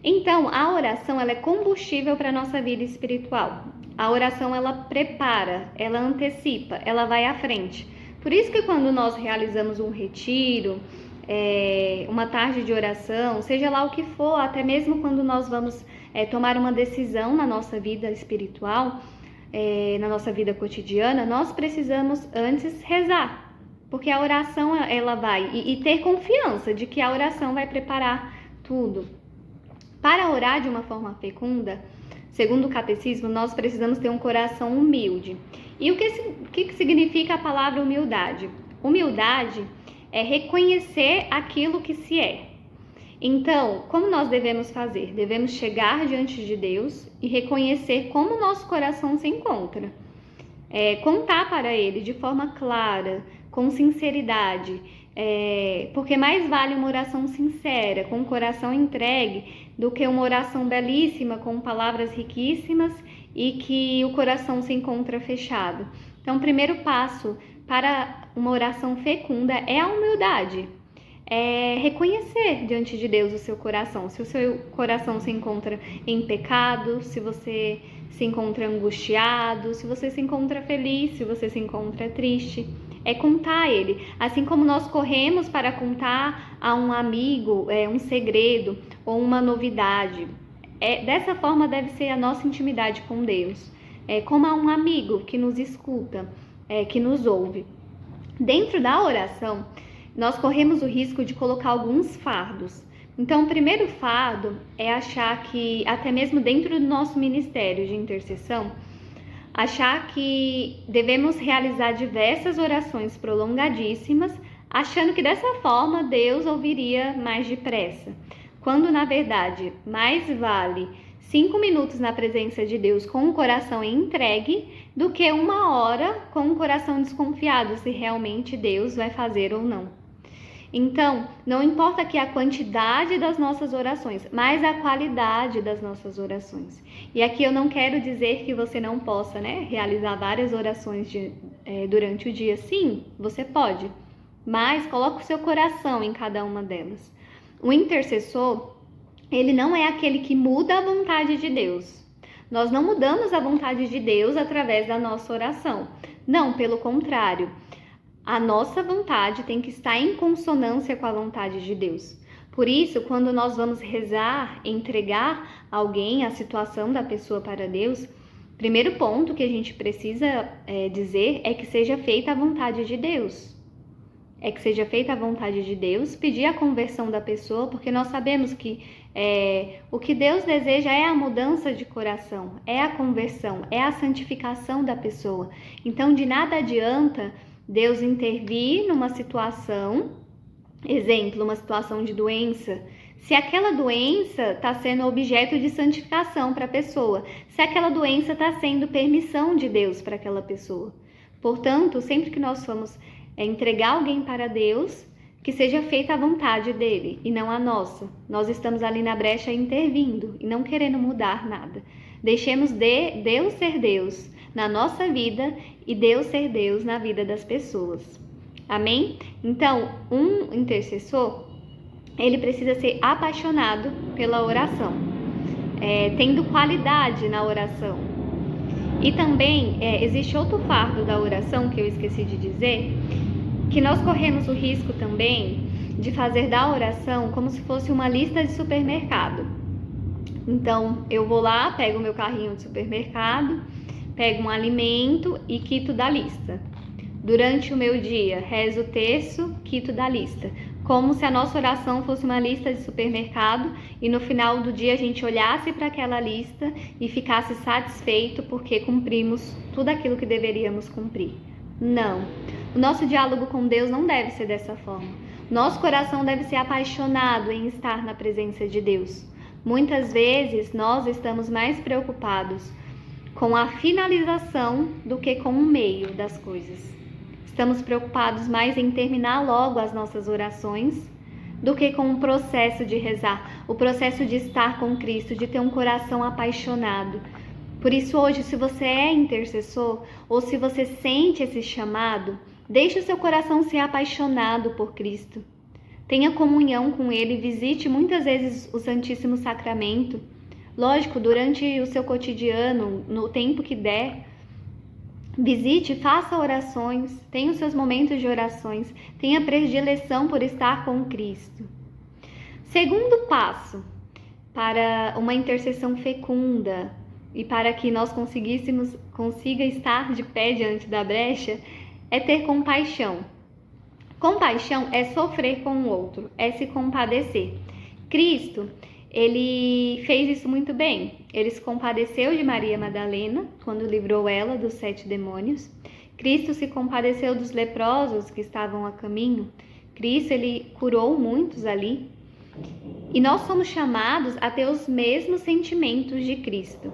Então, a oração, ela é combustível para a nossa vida espiritual. A oração, ela prepara, ela antecipa, ela vai à frente. Por isso que quando nós realizamos um retiro, uma tarde de oração, seja lá o que for, até mesmo quando nós vamos tomar uma decisão na nossa vida espiritual, na nossa vida cotidiana, nós precisamos antes rezar, porque a oração ela vai, e ter confiança de que a oração vai preparar tudo. Para orar de uma forma fecunda, segundo o catecismo, nós precisamos ter um coração humilde. E o que significa a palavra humildade? Humildade é reconhecer aquilo que se é. Então, como nós devemos fazer? Devemos chegar diante de Deus e reconhecer como o nosso coração se encontra. Contar para Ele de forma clara, com sinceridade, porque mais vale uma oração sincera, com o coração entregue, do que uma oração belíssima, com palavras riquíssimas e que o coração se encontra fechado. Então, o primeiro passo para uma oração fecunda é a humildade. Reconhecer diante de Deus o seu coração. Se o seu coração se encontra em pecado, se você se encontra angustiado, se você se encontra feliz, se você se encontra triste, contar a Ele. Assim como nós corremos para contar a um amigo um segredo ou uma novidade. Dessa forma deve ser a nossa intimidade com Deus. Como a um amigo que nos escuta, que nos ouve. Dentro da oração, nós corremos o risco de colocar alguns fardos. Então, o primeiro fardo é achar que, até mesmo dentro do nosso ministério de intercessão, achar que devemos realizar diversas orações prolongadíssimas achando que dessa forma Deus ouviria mais depressa, quando na verdade mais vale 5 minutos na presença de Deus com o coração entregue do que 1 hora com o coração desconfiado se realmente Deus vai fazer ou não. Então, não importa aqui a quantidade das nossas orações, mas a qualidade das nossas orações. E aqui eu não quero dizer que você não possa, realizar várias orações durante o dia. Sim, você pode, mas coloque o seu coração em cada uma delas. O intercessor, ele não é aquele que muda a vontade de Deus. Nós não mudamos a vontade de Deus através da nossa oração. Não, pelo contrário. A nossa vontade tem que estar em consonância com a vontade de Deus. Por isso, quando nós vamos rezar, entregar alguém, a situação da pessoa para Deus, primeiro ponto que a gente precisa dizer é que seja feita a vontade de Deus. É que seja feita a vontade de Deus, pedir a conversão da pessoa, porque nós sabemos que o que Deus deseja é a mudança de coração, é a conversão, é a santificação da pessoa. Então, de nada adianta Deus intervir numa situação, exemplo, uma situação de doença, se aquela doença está sendo objeto de santificação para a pessoa, se aquela doença está sendo permissão de Deus para aquela pessoa. Portanto, sempre que nós formos entregar alguém para Deus, que seja feita a vontade dele e não a nossa. Nós estamos ali na brecha intervindo e não querendo mudar nada. Deixemos Deus ser Deus na nossa vida e Deus ser Deus na vida das pessoas. Amém? Então, um intercessor, ele precisa ser apaixonado pela oração, tendo qualidade na oração. E também existe outro fardo da oração que eu esqueci de dizer, que nós corremos o risco também de fazer da oração como se fosse uma lista de supermercado. Então, eu vou lá, pego o meu carrinho de supermercado, pego um alimento e quito da lista. Durante o meu dia, rezo o terço, quito da lista. Como se a nossa oração fosse uma lista de supermercado e no final do dia a gente olhasse para aquela lista e ficasse satisfeito porque cumprimos tudo aquilo que deveríamos cumprir. Não. O nosso diálogo com Deus não deve ser dessa forma. Nosso coração deve ser apaixonado em estar na presença de Deus. Muitas vezes nós estamos mais preocupados com a finalização do que com o meio das coisas. Estamos preocupados mais em terminar logo as nossas orações do que com o processo de rezar, o processo de estar com Cristo, de ter um coração apaixonado. Por isso hoje, se você é intercessor ou se você sente esse chamado, deixe o seu coração ser apaixonado por Cristo. Tenha comunhão com Ele, visite muitas vezes o Santíssimo Sacramento. Lógico, durante o seu cotidiano, no tempo que der, visite, faça orações, tenha os seus momentos de orações, tenha predileção por estar com Cristo. Segundo passo para uma intercessão fecunda e para que nós consiga estar de pé diante da brecha, é ter compaixão. Compaixão é sofrer com o outro, é se compadecer. Cristo, ele fez isso muito bem. Ele se compadeceu de Maria Madalena quando livrou ela dos 7 demônios. Cristo se compadeceu dos leprosos que estavam a caminho. Cristo, ele curou muitos ali. E nós somos chamados a ter os mesmos sentimentos de Cristo.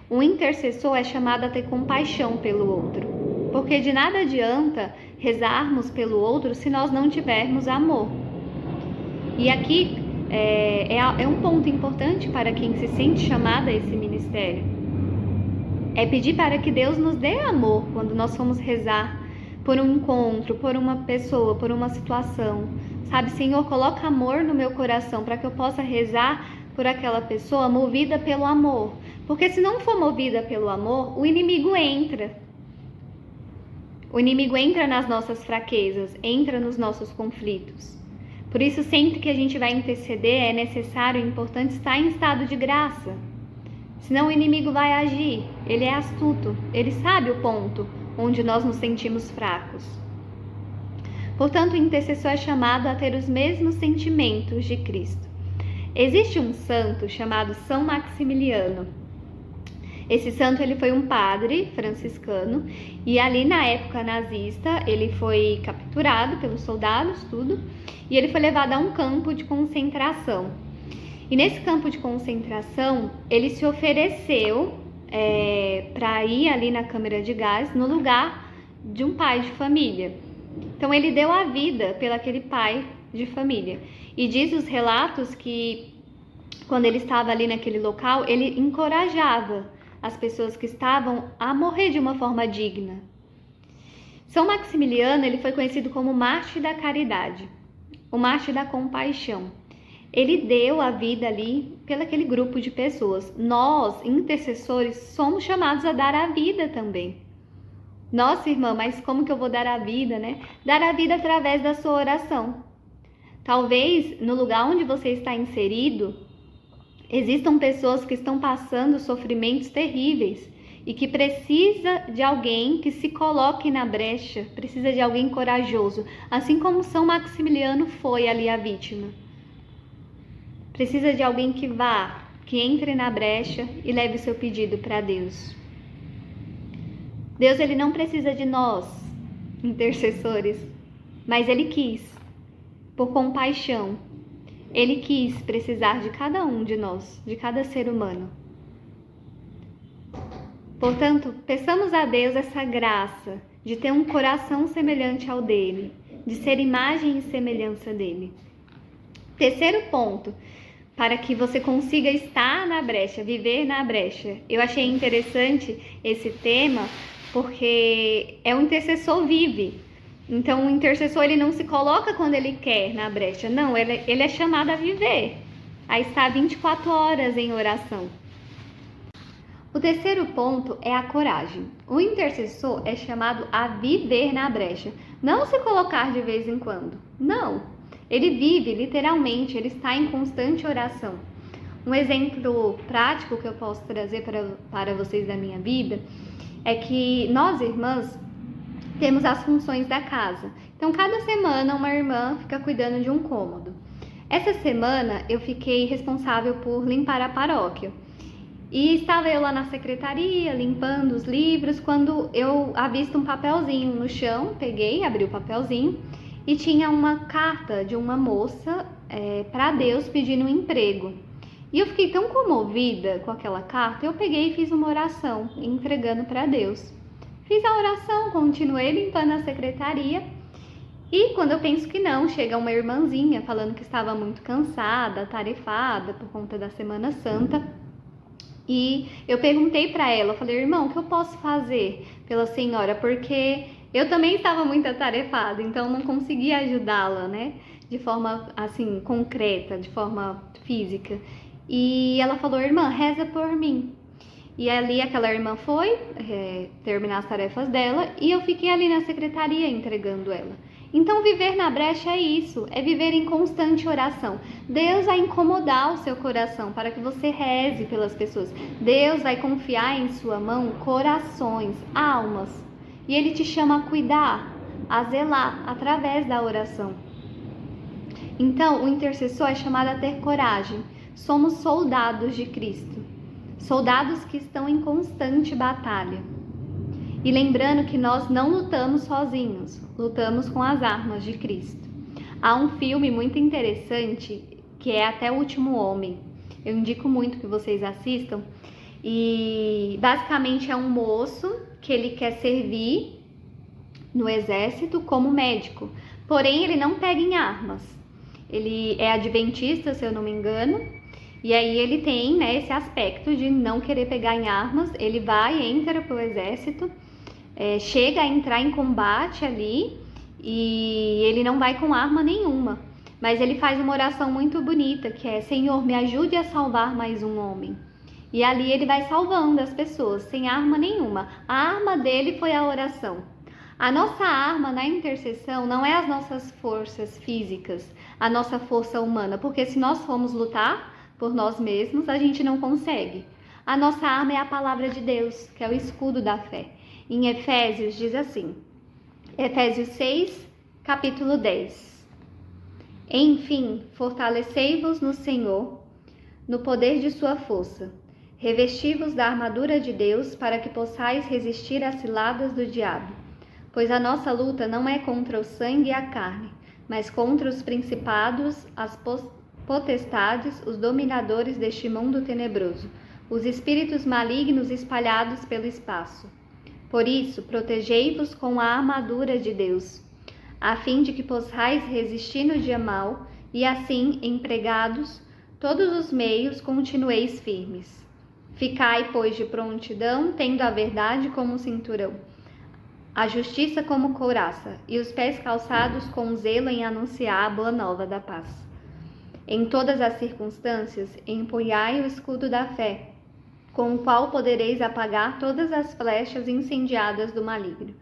O intercessor é chamado a ter compaixão pelo outro, porque de nada adianta rezarmos pelo outro se nós não tivermos amor. E aqui é um ponto importante para quem se sente chamado a esse ministério. É pedir para que Deus nos dê amor quando nós formos rezar por um encontro, por uma pessoa, por uma situação. Sabe, Senhor, coloca amor no meu coração para que eu possa rezar por aquela pessoa movida pelo amor. Porque se não for movida pelo amor, o inimigo entra. O inimigo entra nas nossas fraquezas, entra nos nossos conflitos. Por isso, sempre que a gente vai interceder, é necessário e importante estar em estado de graça. Senão o inimigo vai agir. Ele é astuto, ele sabe o ponto onde nós nos sentimos fracos. Portanto, o intercessor é chamado a ter os mesmos sentimentos de Cristo. Existe um santo chamado São Maximiliano. Esse santo ele foi um padre franciscano e ali na época nazista ele foi capturado pelos soldados, tudo, e ele foi levado a um campo de concentração. E nesse campo de concentração ele se ofereceu para ir ali na câmara de gás no lugar de um pai de família. Então ele deu a vida pelo aquele pai de família. E diz os relatos que quando ele estava ali naquele local, ele encorajava as pessoas que estavam a morrer de uma forma digna. São Maximiliano, ele foi conhecido como mártir da caridade, o mártir da compaixão. Ele deu a vida ali pelo aquele grupo de pessoas. Nós, intercessores, somos chamados a dar a vida também. Nossa, irmã, mas como que eu vou dar a vida, né? Dar a vida através da sua oração. Talvez no lugar onde você está inserido, existam pessoas que estão passando sofrimentos terríveis e que precisa de alguém que se coloque na brecha, precisa de alguém corajoso, assim como São Maximiliano foi ali a vítima. Precisa de alguém que vá, que entre na brecha e leve o seu pedido para Deus. Deus, ele não precisa de nós, intercessores, mas ele quis, por compaixão, ele quis precisar de cada um de nós, de cada ser humano. Portanto, peçamos a Deus essa graça de ter um coração semelhante ao dele, de ser imagem e semelhança dele. Terceiro ponto, para que você consiga estar na brecha, viver na brecha. Eu achei interessante esse tema porque o intercessor vive. Então, o intercessor ele não se coloca quando ele quer na brecha. Não, ele é chamado a viver, a estar 24 horas em oração. O terceiro ponto é a coragem. O intercessor é chamado a viver na brecha. Não se colocar de vez em quando. Não. Ele vive, literalmente, ele está em constante oração. Um exemplo prático que eu posso trazer para vocês da minha vida é que nós, irmãs, temos as funções da casa. Então, cada semana uma irmã fica cuidando de um cômodo. Essa semana eu fiquei responsável por limpar a paróquia. E estava eu lá na secretaria, limpando os livros, quando eu avisto um papelzinho no chão, peguei, abri o papelzinho, e tinha uma carta de uma moça para Deus pedindo um emprego. E eu fiquei tão comovida com aquela carta, eu peguei e fiz uma oração, entregando para Deus. Fiz a oração, continuei limpando a secretaria, e quando eu penso que não, chega uma irmãzinha falando que estava muito cansada, atarefada por conta da Semana Santa. E eu perguntei para ela, eu falei, irmão, o que eu posso fazer pela senhora? Porque eu também estava muito atarefada, então não conseguia ajudá-la, né? De forma, assim, concreta, de forma física. E ela falou, irmã, reza por mim. E ali aquela irmã foi terminar as tarefas dela e eu fiquei ali na secretaria entregando ela. Então, viver na brecha é isso, é viver em constante oração. Deus vai incomodar o seu coração para que você reze pelas pessoas. Deus vai confiar em sua mão corações, almas. E Ele te chama a cuidar, a zelar através da oração. Então, o intercessor é chamado a ter coragem. Somos soldados de Cristo. Soldados que estão em constante batalha. E lembrando que nós não lutamos sozinhos, lutamos com as armas de Cristo. Há um filme muito interessante que é Até o Último Homem. Eu indico muito que vocês assistam. E basicamente é um moço que ele quer servir no exército como médico. Porém, ele não pega em armas. Ele é adventista, se eu não me engano. E aí ele tem, né, esse aspecto de não querer pegar em armas. Ele vai e entra pro exército. Chega a entrar em combate ali e ele não vai com arma nenhuma, mas ele faz uma oração muito bonita que é: Senhor, me ajude a salvar mais um homem. E ali ele vai salvando as pessoas sem arma nenhuma. A arma dele foi a oração. A nossa arma na intercessão não é as nossas forças físicas, a nossa força humana, porque se nós formos lutar por nós mesmos, a gente não consegue. A nossa arma é a palavra de Deus, que é o escudo da fé. Em Efésios diz assim, Efésios 6, capítulo 10. Enfim, fortalecei-vos no Senhor, no poder de sua força. Revesti-vos da armadura de Deus para que possais resistir às ciladas do diabo. Pois a nossa luta não é contra o sangue e a carne, mas contra os principados, as potestades, os dominadores deste mundo tenebroso, os espíritos malignos espalhados pelo espaço. Por isso, protegei-vos com a armadura de Deus, a fim de que possais resistir no dia mau, e assim, empregados todos os meios, continueis firmes. Ficai, pois, de prontidão, tendo a verdade como cinturão, a justiça como couraça, e os pés calçados com zelo em anunciar a boa nova da paz. Em todas as circunstâncias, empunhai o escudo da fé, com o qual podereis apagar todas as flechas incendiadas do maligno.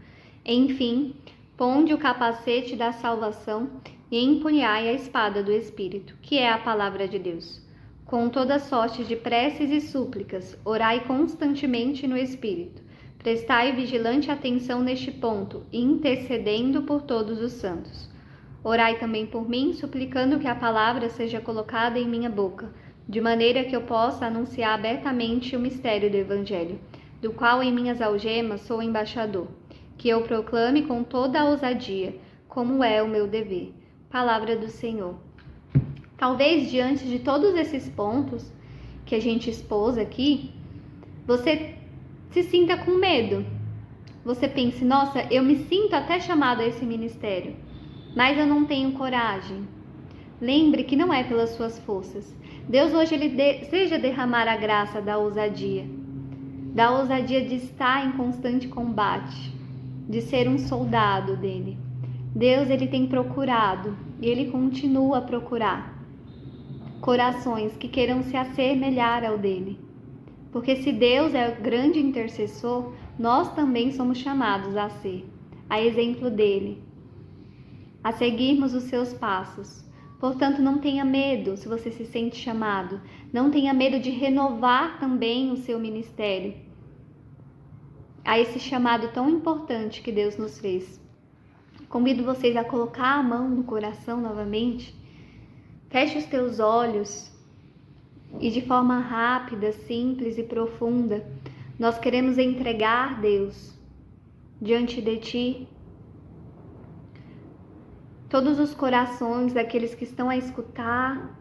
Enfim, ponde o capacete da salvação e empunhai a espada do Espírito, que é a palavra de Deus. Com toda sorte de preces e súplicas, orai constantemente no Espírito. Prestai vigilante atenção neste ponto, intercedendo por todos os santos. Orai também por mim, suplicando que a palavra seja colocada em minha boca, de maneira que eu possa anunciar abertamente o mistério do Evangelho, do qual em minhas algemas sou embaixador, que eu proclame com toda a ousadia, como é o meu dever. Palavra do Senhor. Talvez diante de todos esses pontos que a gente expôs aqui, você se sinta com medo. Você pense, nossa, eu me sinto até chamado a esse ministério, mas eu não tenho coragem. Lembre que não é pelas suas forças. Deus hoje deseja derramar a graça da ousadia de estar em constante combate, de ser um soldado dele. Deus, ele tem procurado e ele continua a procurar corações que queiram se assemelhar ao dele. Porque se Deus é o grande intercessor, nós também somos chamados a ser, a exemplo dele, a seguirmos os seus passos. Portanto, não tenha medo se você se sente chamado, não tenha medo de renovar também o seu ministério a esse chamado tão importante que Deus nos fez. Convido vocês a colocar a mão no coração novamente. Feche os teus olhos e de forma rápida, simples e profunda, nós queremos entregar, Deus, diante de Ti, todos os corações daqueles que estão a escutar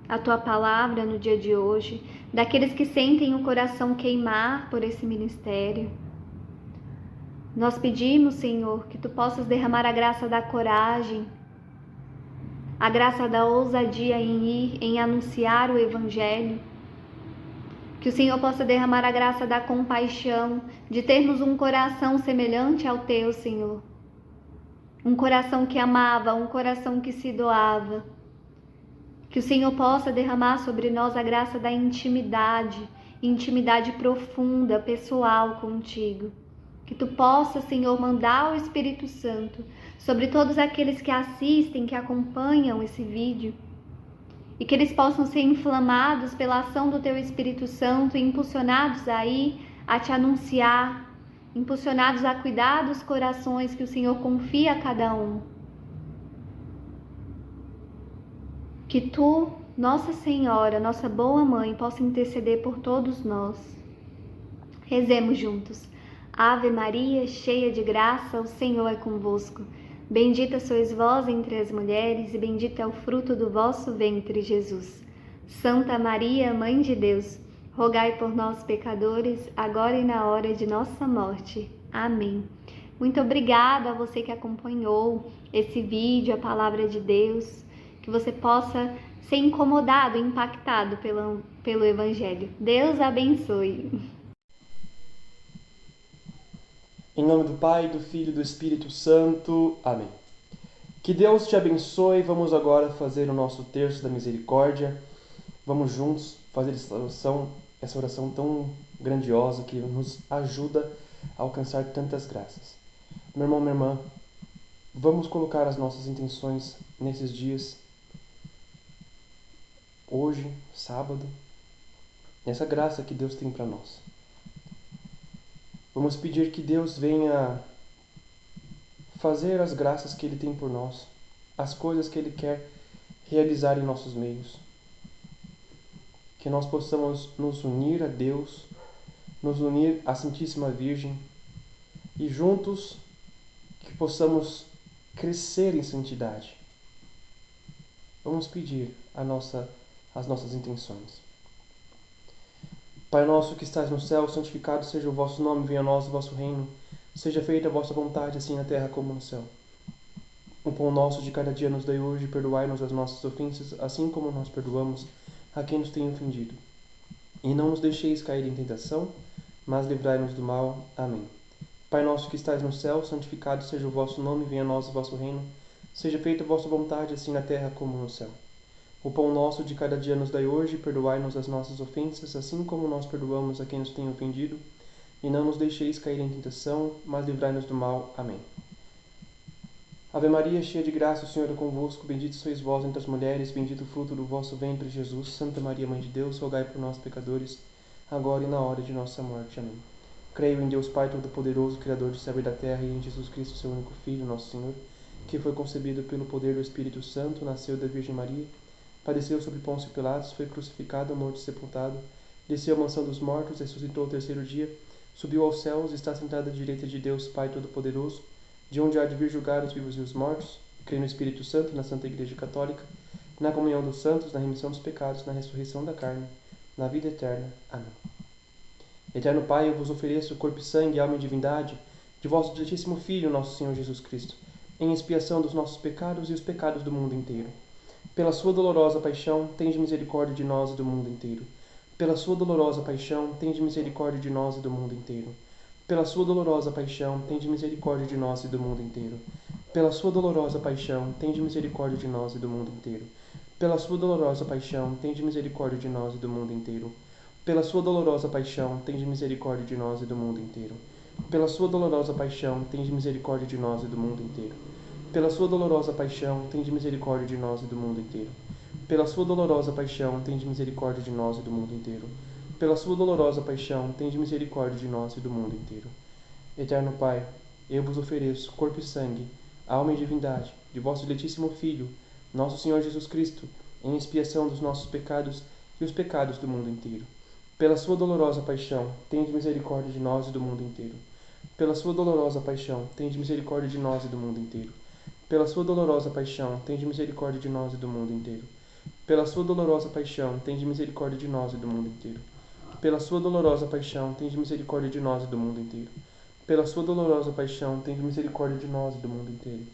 a Tua palavra no dia de hoje, daqueles que sentem o coração queimar por esse ministério. Nós pedimos, Senhor, que Tu possas derramar a graça da coragem, a graça da ousadia em ir, em anunciar o Evangelho. Que o Senhor possa derramar a graça da compaixão, de termos um coração semelhante ao Teu, Senhor. Um coração que amava, um coração que se doava. Que o Senhor possa derramar sobre nós a graça da intimidade profunda, pessoal contigo. Que Tu possa, Senhor, mandar o Espírito Santo sobre todos aqueles que assistem, que acompanham esse vídeo, e que eles possam ser inflamados pela ação do Teu Espírito Santo, impulsionados aí a Te anunciar, impulsionados a cuidar dos corações que o Senhor confia a cada um. Que Tu, Nossa Senhora, nossa boa Mãe, possa interceder por todos nós. Rezemos juntos. Ave Maria, cheia de graça, o Senhor é convosco. Bendita sois vós entre as mulheres, e bendito é o fruto do vosso ventre, Jesus. Santa Maria, Mãe de Deus, rogai por nós, pecadores, agora e na hora de nossa morte. Amém. Muito obrigada a você que acompanhou esse vídeo, a Palavra de Deus, que você possa ser incomodado, impactado pelo Evangelho. Deus abençoe. Em nome do Pai, do Filho e do Espírito Santo. Amém. Que Deus te abençoe. Vamos agora fazer o nosso terço da misericórdia. Vamos juntos fazer essa oração tão grandiosa que nos ajuda a alcançar tantas graças. Meu irmão, minha irmã, vamos colocar as nossas intenções nesses dias. Hoje, sábado, essa graça que Deus tem para nós. Vamos pedir que Deus venha fazer as graças que Ele tem por nós, as coisas que Ele quer realizar em nossos meios. que nós possamos nos unir a Deus, nos unir à Santíssima Virgem e juntos que possamos crescer em santidade. Vamos pedir as nossas intenções. Pai nosso que estás no céu, santificado seja o vosso nome, venha a nós o vosso reino. Seja feita a vossa vontade, assim na terra como no céu. O pão nosso de cada dia nos dai hoje, perdoai-nos as nossas ofensas, assim como nós perdoamos a quem nos tem ofendido. E não nos deixeis cair em tentação, mas livrai-nos do mal. Amém. Pai nosso que estais no céu, santificado seja o vosso nome, venha a nós o vosso reino. Seja feita a vossa vontade, assim na terra como no céu. O pão nosso de cada dia nos dai hoje, perdoai-nos as nossas ofensas, assim como nós perdoamos a quem nos tem ofendido. E não nos deixeis cair em tentação, mas livrai-nos do mal. Amém. Ave Maria, cheia de graça, o Senhor é convosco, bendita sois vós entre as mulheres, bendito o fruto do vosso ventre, Jesus. Santa Maria, Mãe de Deus, rogai por nós, pecadores, agora e na hora de nossa morte. Amém. Creio em Deus Pai Todo-Poderoso, Criador do céu e da terra, e em Jesus Cristo, seu único Filho, nosso Senhor, que foi concebido pelo poder do Espírito Santo, nasceu da Virgem Maria, padeceu sob Pôncio Pilatos, foi crucificado, morto e sepultado, desceu à mansão dos mortos, ressuscitou ao terceiro dia, subiu aos céus, está sentado à direita de Deus Pai Todo-Poderoso, de onde há de vir julgar os vivos e os mortos. Creio no Espírito Santo, na Santa Igreja Católica, na comunhão dos santos, na remissão dos pecados, na ressurreição da carne, na vida eterna. Amém. Eterno Pai, eu vos ofereço corpo e sangue, alma e divindade de vosso diletíssimo Filho, nosso Senhor Jesus Cristo, em expiação dos nossos pecados e os pecados do mundo inteiro. Pela sua dolorosa paixão, tende misericórdia de nós e do mundo inteiro. Pela sua dolorosa paixão, tende misericórdia de nós e do mundo inteiro. Pela sua dolorosa paixão, tende misericórdia de nós e do mundo inteiro. Pela sua dolorosa paixão, tende misericórdia de nós e do mundo inteiro. Pela sua dolorosa paixão, tende misericórdia de nós e do mundo inteiro. Pela sua dolorosa paixão, tende misericórdia de nós e do mundo inteiro. Pela sua dolorosa paixão, tende misericórdia de nós e do mundo inteiro. Pela sua dolorosa paixão, tende misericórdia de nós e do mundo inteiro. Pela sua dolorosa paixão, tende misericórdia de nós e do mundo inteiro. Pela sua dolorosa paixão, tende misericórdia de nós e do mundo inteiro. Eterno Pai, eu vos ofereço corpo e sangue, alma e divindade de vosso diletíssimo Filho, nosso Senhor Jesus Cristo, em expiação dos nossos pecados e os pecados do mundo inteiro. Pela sua dolorosa paixão, tende misericórdia de nós e do mundo inteiro. Pela sua dolorosa paixão, tende misericórdia de nós e do mundo inteiro. Pela sua dolorosa paixão, tende misericórdia de nós e do mundo inteiro. Pela sua dolorosa paixão, tende misericórdia de nós e do mundo inteiro. Pela sua dolorosa paixão, tende misericórdia de nós e do mundo inteiro. Pela sua dolorosa paixão, tende misericórdia de nós e do mundo inteiro.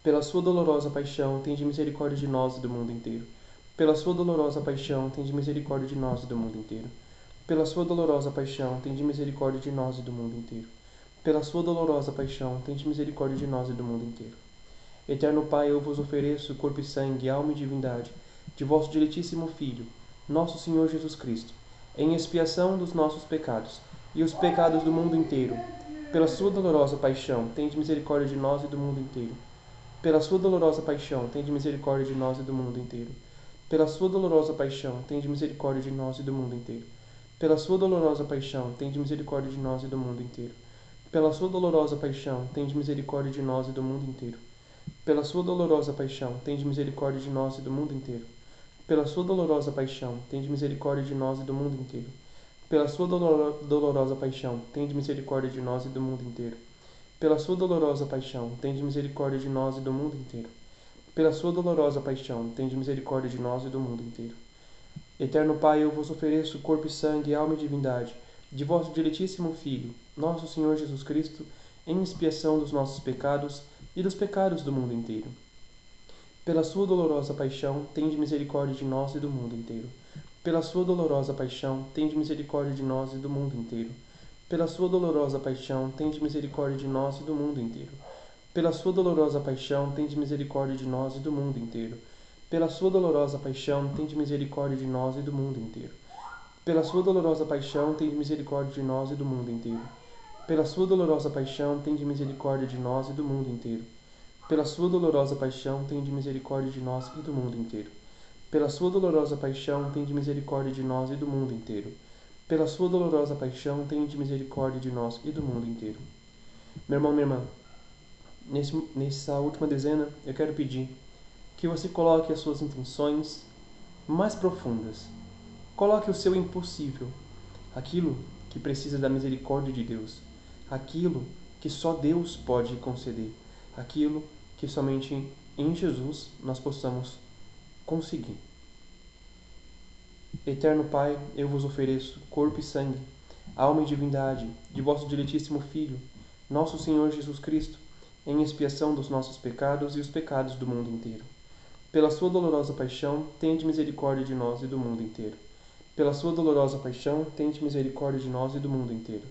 Pela sua dolorosa paixão, tende misericórdia de nós e do mundo inteiro. Pela sua dolorosa paixão, tende misericórdia de nós e do mundo inteiro. Pela sua dolorosa paixão, tende misericórdia de nós e do mundo inteiro. Pela sua dolorosa paixão, tende misericórdia de nós e do mundo inteiro. Eterno Pai, eu vos ofereço corpo e sangue, alma e divindade de vosso diletíssimo Filho, nosso Senhor Jesus Cristo, em expiação dos nossos pecados e os pecados do mundo inteiro. Pela sua dolorosa paixão, tende misericórdia de nós e do mundo inteiro. Pela sua dolorosa paixão, tende misericórdia de nós e do mundo inteiro. Pela sua dolorosa paixão, tende misericórdia de nós e do mundo inteiro. Pela sua dolorosa paixão, tende misericórdia de nós e do mundo inteiro. Pela sua dolorosa paixão, tende misericórdia de nós e do mundo inteiro. Pela sua dolorosa paixão, tende misericórdia de nós e do mundo inteiro. Pela sua dolorosa paixão, tende misericórdia de nós e do mundo inteiro. Pela sua dolorosa paixão, tende misericórdia de nós e do mundo inteiro. Pela sua dolorosa paixão, tende misericórdia de nós e do mundo inteiro. Pela sua dolorosa paixão, tende misericórdia de nós e do mundo inteiro. Eterno Pai, eu vos ofereço corpo e sangue, alma e divindade de vosso diletíssimo Filho, nosso Senhor Jesus Cristo, em expiação dos nossos pecados e dos pecados do mundo inteiro. Pela sua dolorosa paixão, tende misericórdia de nós e do mundo inteiro. Pela sua dolorosa paixão, tende misericórdia de nós e do mundo inteiro. Pela sua dolorosa paixão, tende misericórdia de nós e do mundo inteiro. Pela sua dolorosa paixão, tende misericórdia de nós e do mundo inteiro. Pela sua dolorosa paixão, tende misericórdia de nós e do mundo inteiro. Pela sua dolorosa paixão, tende misericórdia de nós e do mundo inteiro. Pela sua dolorosa paixão, tende misericórdia de nós e do mundo inteiro. Pela sua dolorosa paixão, tende misericórdia de nós e do mundo inteiro. Pela sua dolorosa paixão, tende misericórdia de nós e do mundo inteiro. Pela sua dolorosa paixão, tende misericórdia de nós e do mundo inteiro. Meu irmão, minha irmã, nessa última dezena, eu quero pedir que você coloque as suas intenções mais profundas Coloque o seu impossível, aquilo que precisa da misericórdia de Deus, aquilo que só Deus pode conceder, aquilo que somente em Jesus nós possamos conseguir. Eterno Pai, eu vos ofereço corpo e sangue, alma e divindade de vosso diletíssimo Filho, nosso Senhor Jesus Cristo, em expiação dos nossos pecados e os pecados do mundo inteiro. Pela sua dolorosa paixão, tende misericórdia de nós e do mundo inteiro. Pela sua dolorosa paixão, tende misericórdia de nós e do mundo inteiro.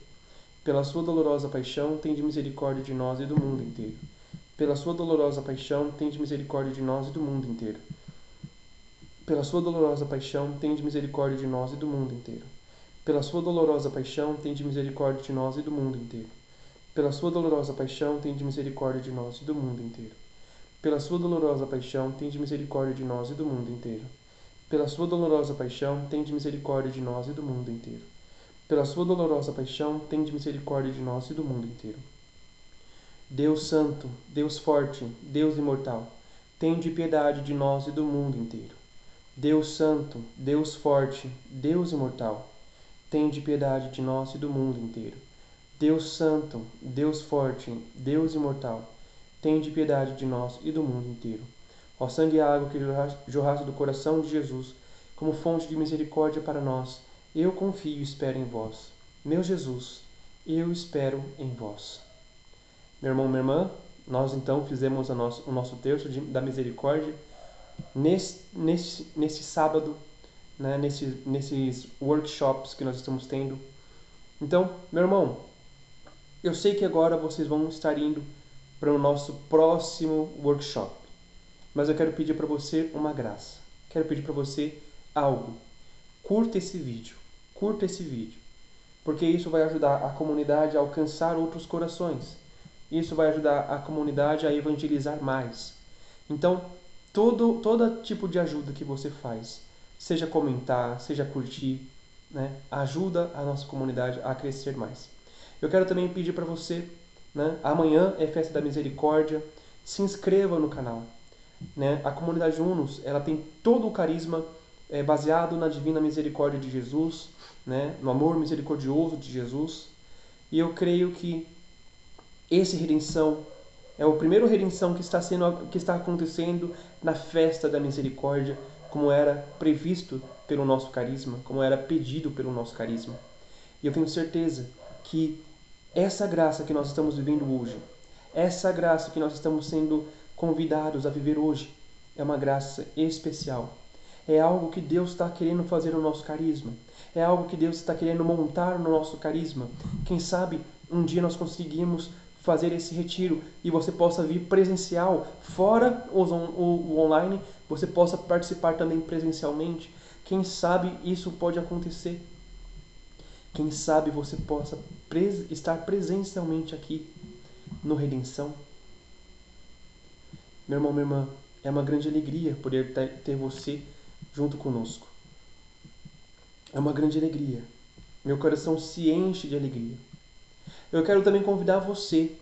Pela sua dolorosa paixão, tende misericórdia de nós e do mundo inteiro. Pela sua dolorosa paixão, tende misericórdia de nós e do mundo inteiro. Pela sua dolorosa paixão, tende misericórdia de nós e do mundo inteiro. Pela sua dolorosa paixão, tende misericórdia de nós e do mundo inteiro. Pela sua dolorosa paixão, tende misericórdia de nós e do mundo inteiro. Pela sua dolorosa paixão, tende misericórdia de nós e do mundo inteiro. Pela sua dolorosa paixão, tende misericórdia de nós e do mundo inteiro. Pela sua dolorosa paixão, tende misericórdia de nós e do mundo inteiro. Deus Santo, Deus Forte, Deus Imortal, tende piedade de nós e do mundo inteiro. Deus Santo, Deus Forte, Deus Imortal, tende piedade de nós e do mundo inteiro. Deus Santo, Deus Forte, Deus Imortal, tende piedade de nós e do mundo inteiro. Ó sangue e água que jorraste do coração de Jesus, como fonte de misericórdia para nós, eu confio e espero em vós. Meu Jesus, eu espero em vós. Meu irmão, minha irmã, nós então fizemos o nosso terço da misericórdia nesse sábado, né, nesses workshops que nós estamos tendo. Então, meu irmão, eu sei que agora vocês vão estar indo para o nosso próximo workshop, mas eu quero pedir para você uma graça. Quero pedir para você algo. Curta esse vídeo, porque isso vai ajudar a comunidade a alcançar outros corações. Isso vai ajudar a comunidade a evangelizar mais. Então, todo tipo de ajuda que você faz, seja comentar, seja curtir, né, ajuda a nossa comunidade a crescer mais. Eu quero também pedir para você, né, amanhã é Festa da Misericórdia, se inscreva no canal. Né? A comunidade Unos, ela tem todo o carisma baseado na divina misericórdia de Jesus, né, no amor misericordioso de Jesus. E eu creio que esse redenção é o primeiro redenção que está acontecendo na festa da misericórdia, como era previsto pelo nosso carisma, como era pedido pelo nosso carisma. E eu tenho certeza que essa graça que nós estamos vivendo hoje, essa graça que nós estamos sendo convidados a viver hoje, é uma graça especial. É algo que Deus está querendo fazer no nosso carisma. É algo que Deus está querendo montar no nosso carisma. Quem sabe um dia nós conseguimos fazer esse retiro e você possa vir presencial, fora o online, você possa participar também presencialmente. Quem sabe isso pode acontecer. Quem sabe você possa estar presencialmente aqui no Redenção. Meu irmão, minha irmã, é uma grande alegria poder ter você junto conosco. É uma grande alegria. Meu coração se enche de alegria. Eu quero também convidar você,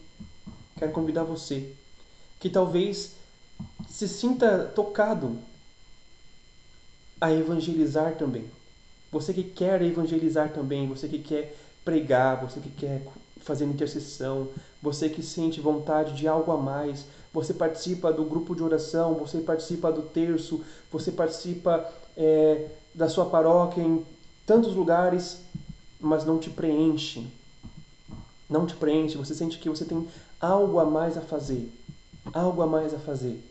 que talvez se sinta tocado a evangelizar também. Você que quer evangelizar também, você que quer pregar, você que quer fazer intercessão, você que sente vontade de algo a mais, você participa do grupo de oração, você participa do terço, você participa da sua paróquia em tantos lugares, mas não te preenche. Não te preenche, você sente que você tem algo a mais a fazer. Algo a mais a fazer.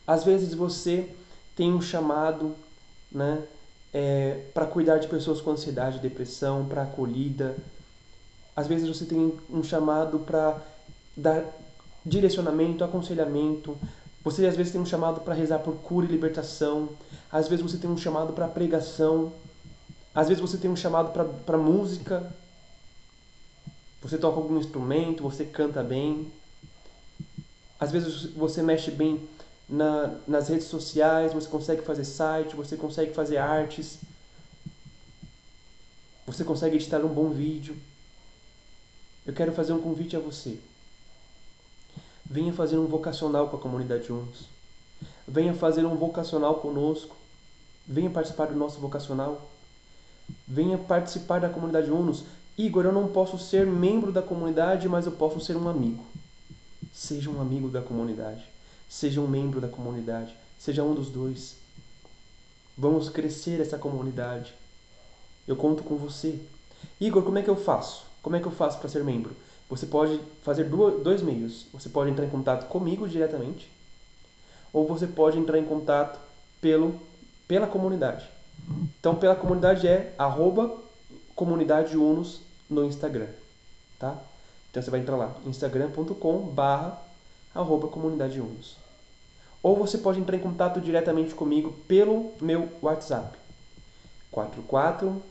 Às vezes você tem um chamado, né, para cuidar de pessoas com ansiedade, depressão, para acolhida. Às vezes você tem um chamado para dar direcionamento, aconselhamento. Você às vezes tem um chamado para rezar por cura e libertação. Às vezes você tem um chamado para pregação. Às vezes você tem um chamado para música. Você toca algum instrumento, você canta bem. Às vezes você mexe bem nas redes sociais, você consegue fazer site, você consegue fazer artes. Você consegue editar um bom vídeo. Eu quero fazer um convite a você. Venha fazer um vocacional com a comunidade Unos. Venha fazer um vocacional conosco. Venha participar do nosso vocacional. Venha participar da comunidade Unos. Igor, eu não posso ser membro da comunidade, mas eu posso ser um amigo. Seja um amigo da comunidade. Seja um membro da comunidade. Seja um dos dois. Vamos crescer essa comunidade. Eu conto com você. Igor, como é que eu faço? Como é que eu faço para ser membro? Você pode fazer dois meios. Você pode entrar em contato comigo diretamente, ou você pode entrar em contato pela comunidade. Então, pela comunidade é @comunidadeunos no Instagram, tá? Então, você vai entrar lá, instagram.com/comunidadeunos. Ou você pode entrar em contato diretamente comigo pelo meu WhatsApp, 44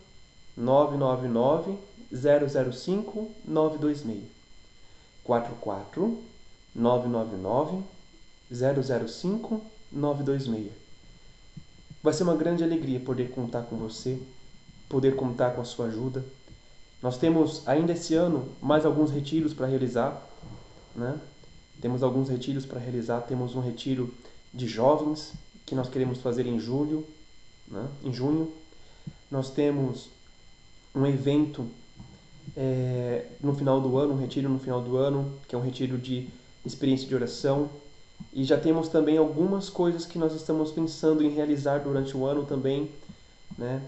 999 005 926. 44 999 005 926. Vai ser uma grande alegria poder contar com você, poder contar com a sua ajuda. Nós temos ainda esse ano mais alguns retiros para realizar, né? Temos alguns retiros para realizar. Temos um retiro de jovens que nós queremos fazer em julho, né? Em junho. Nós temos um evento no final do ano, um retiro no final do ano, que é um retiro de experiência de oração. E já temos também algumas coisas que nós estamos pensando em realizar durante o ano também, né?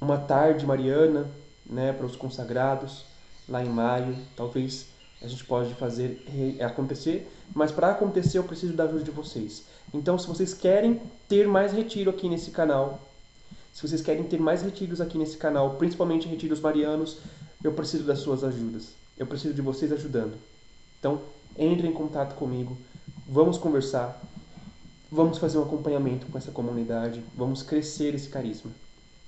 Uma tarde mariana, né, para os consagrados, lá em maio. Talvez a gente pode fazer acontecer, mas para acontecer eu preciso da ajuda de vocês. Então, se vocês querem ter mais retiro aqui nesse canal, se vocês querem ter mais retiros aqui nesse canal, principalmente retiros marianos, eu preciso das suas ajudas. Eu preciso de vocês ajudando. Então, entre em contato comigo, vamos conversar, vamos fazer um acompanhamento com essa comunidade, vamos crescer esse carisma,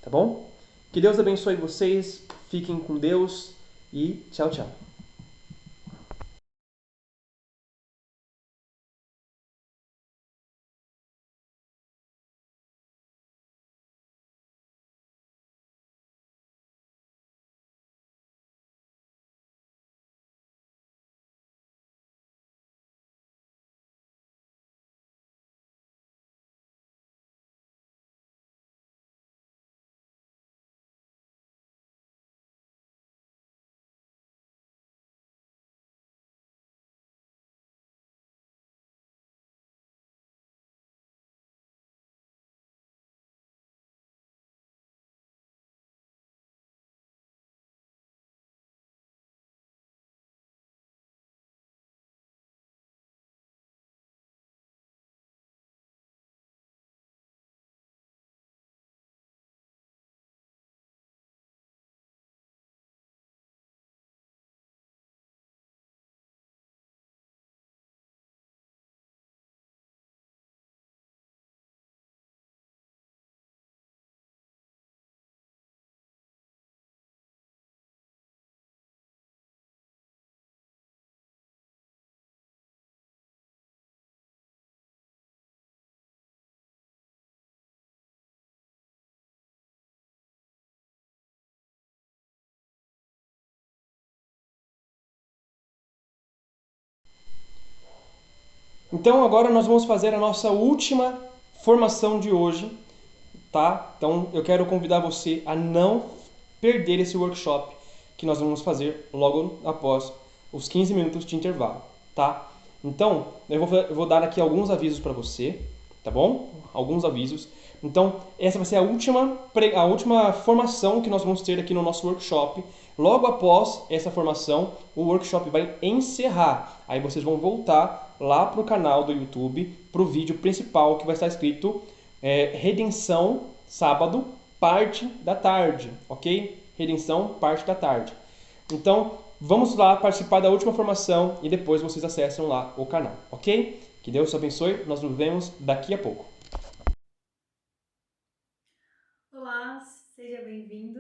tá bom? Que Deus abençoe vocês, fiquem com Deus e tchau, tchau. Então agora nós vamos fazer a nossa última formação de hoje, tá? Então eu quero convidar você a não perder esse workshop que nós vamos fazer logo após os 15 minutos de intervalo, tá? Então eu vou dar aqui alguns avisos para você, tá bom? Alguns avisos. Então essa vai ser a última formação que nós vamos ter aqui no nosso workshop. Logo após essa formação, o workshop vai encerrar. Aí vocês vão voltar lá para o canal do YouTube, para o vídeo principal que vai estar escrito Redenção, sábado, parte da tarde, ok? Redenção, parte da tarde. Então, vamos lá participar da última formação e depois vocês acessam lá o canal, ok? Que Deus te abençoe, nós nos vemos daqui a pouco. Olá, seja bem-vindo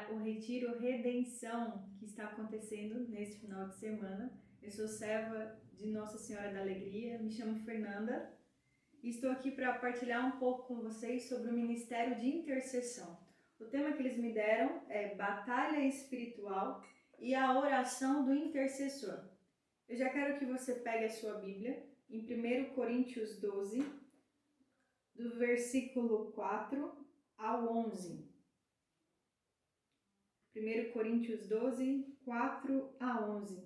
ao Retiro Redenção que está acontecendo neste final de semana. Eu sou serva de Nossa Senhora da Alegria, me chamo Fernanda e estou aqui para partilhar um pouco com vocês sobre o Ministério de Intercessão. O tema que eles me deram é Batalha Espiritual e a Oração do Intercessor. Eu já quero que você pegue a sua Bíblia em 1 Coríntios 12, do versículo 4 ao 11. 1 Coríntios 12, 4 a 11.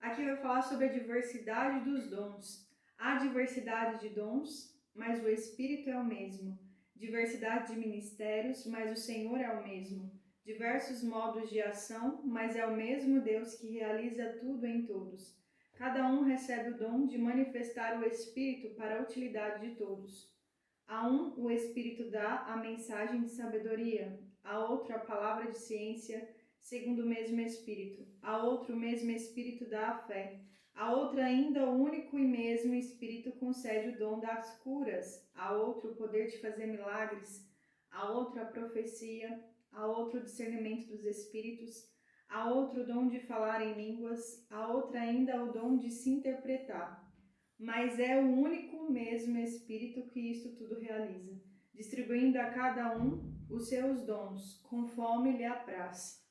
Aqui vai falar sobre a diversidade dos dons. Há diversidade de dons, mas o Espírito é o mesmo. Diversidade de ministérios, mas o Senhor é o mesmo. Diversos modos de ação, mas é o mesmo Deus que realiza tudo em todos. Cada um recebe o dom de manifestar o Espírito para a utilidade de todos. A um, o Espírito dá a mensagem de sabedoria, a outro a palavra de ciência, segundo o mesmo Espírito. A outro o mesmo Espírito dá a fé. A outra ainda o único e mesmo Espírito concede o dom das curas. A outro o poder de fazer milagres. A outra a profecia. A outro o discernimento dos Espíritos. A outro o dom de falar em línguas. A outra ainda o dom de se interpretar. Mas é o único mesmo Espírito que isto tudo realiza, distribuindo a cada um os seus dons, conforme lhe apraz.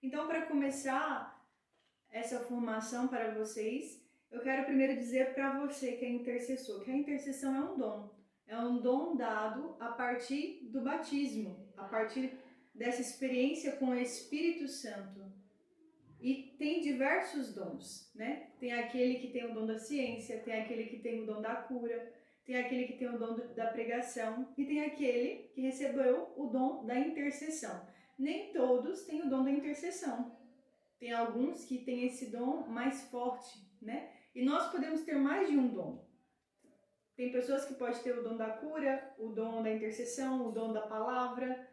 Então, para começar essa formação para vocês, eu quero primeiro dizer para você que é intercessor, que a intercessão é um dom dado a partir do batismo, a partir dessa experiência com o Espírito Santo. E tem diversos dons, né? Tem aquele que tem o dom da ciência, tem aquele que tem o dom da cura, tem aquele que tem o dom da pregação e tem aquele que recebeu o dom da intercessão. Nem todos têm o dom da intercessão. Tem alguns que têm esse dom mais forte, né? E nós podemos ter mais de um dom. Tem pessoas que podem ter o dom da cura, o dom da intercessão, o dom da palavra.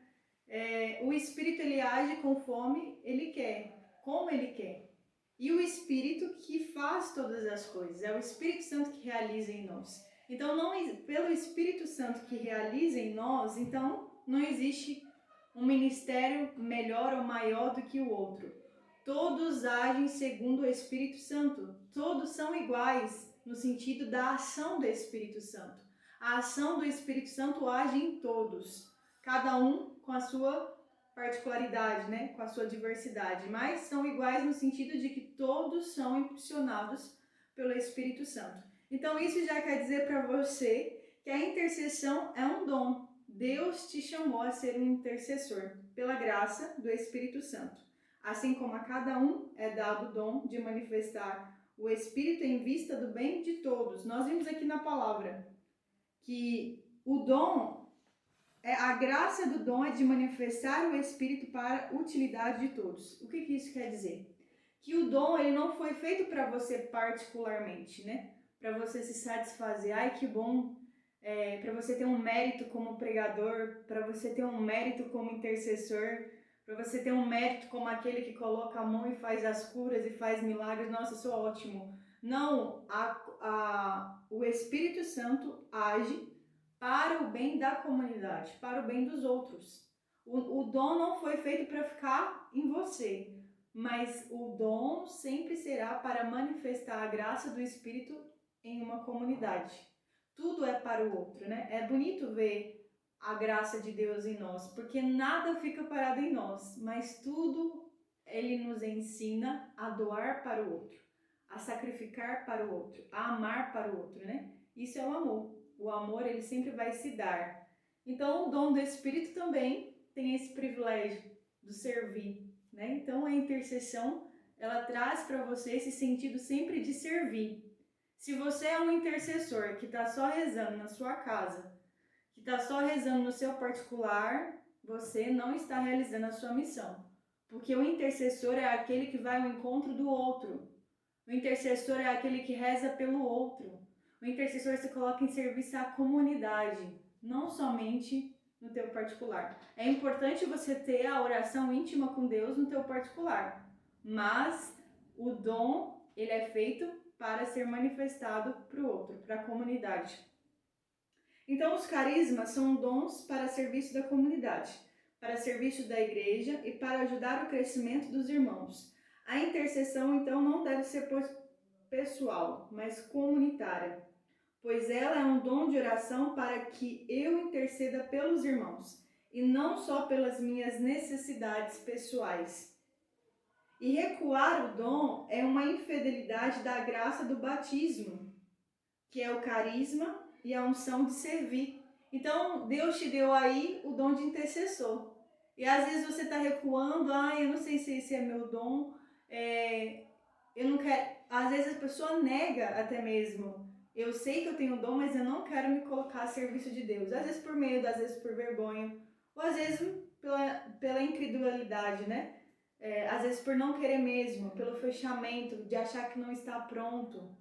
O Espírito, ele age conforme ele quer, como ele quer. E o Espírito que faz todas as coisas, é o Espírito Santo que realiza em nós. Então, pelo Espírito Santo que realiza em nós, então não existe um ministério melhor ou maior do que o outro. Todos agem segundo o Espírito Santo. Todos são iguais no sentido da ação do Espírito Santo. A ação do Espírito Santo age em todos, cada um com a sua particularidade, né? Com a sua diversidade, mas são iguais no sentido de que todos são impulsionados pelo Espírito Santo. Então isso já quer dizer para você que a intercessão é um dom. Deus te chamou a ser um intercessor pela graça do Espírito Santo. Assim como a cada um é dado o dom de manifestar o Espírito em vista do bem de todos. Nós vimos aqui na palavra que o dom, a graça do dom é de manifestar o Espírito para a utilidade de todos. O que isso quer dizer? Que o dom ele não foi feito para você particularmente, né? Para você se satisfazer. Ai, que bom! Para você ter um mérito como pregador, para você ter um mérito como intercessor, para você ter um mérito como aquele que coloca a mão e faz as curas e faz milagres. Nossa, eu sou ótimo. Não, o Espírito Santo age para o bem da comunidade, para o bem dos outros. O dom não foi feito para ficar em você, mas o dom sempre será para manifestar a graça do Espírito em uma comunidade. Tudo é para o outro, né? É bonito ver a graça de Deus em nós, porque nada fica parado em nós, mas tudo Ele nos ensina a doar para o outro, a sacrificar para o outro, a amar para o outro, né? Isso é o amor. O amor, ele sempre vai se dar. Então, o dom do Espírito também tem esse privilégio do servir, né? Então, a intercessão, ela traz para você esse sentido sempre de servir. Se você é um intercessor que está só rezando na sua casa, que está só rezando no seu particular, você não está realizando a sua missão. Porque o intercessor é aquele que vai ao encontro do outro. O intercessor é aquele que reza pelo outro. O intercessor se coloca em serviço à comunidade, não somente no teu particular. É importante você ter a oração íntima com Deus no teu particular, mas o dom, ele é feito para ser manifestado para o outro, para a comunidade. Então, os carismas são dons para serviço da comunidade, para serviço da igreja e para ajudar o crescimento dos irmãos. A intercessão, então, não deve ser pessoal, mas comunitária, pois ela é um dom de oração para que eu interceda pelos irmãos, e não só pelas minhas necessidades pessoais. E recuar o dom é uma infidelidade da graça do batismo, que é o carisma e a unção de servir. Então, Deus te deu aí o dom de intercessor. E às vezes você está recuando, eu não sei se esse é meu dom, eu não quero. Às vezes a pessoa nega até mesmo. Eu sei que eu tenho dom, mas eu não quero me colocar a serviço de Deus. Às vezes por medo, às vezes por vergonha, ou às vezes pela incredulidade, né? Às vezes por não querer mesmo, pelo fechamento, de achar que não está pronto.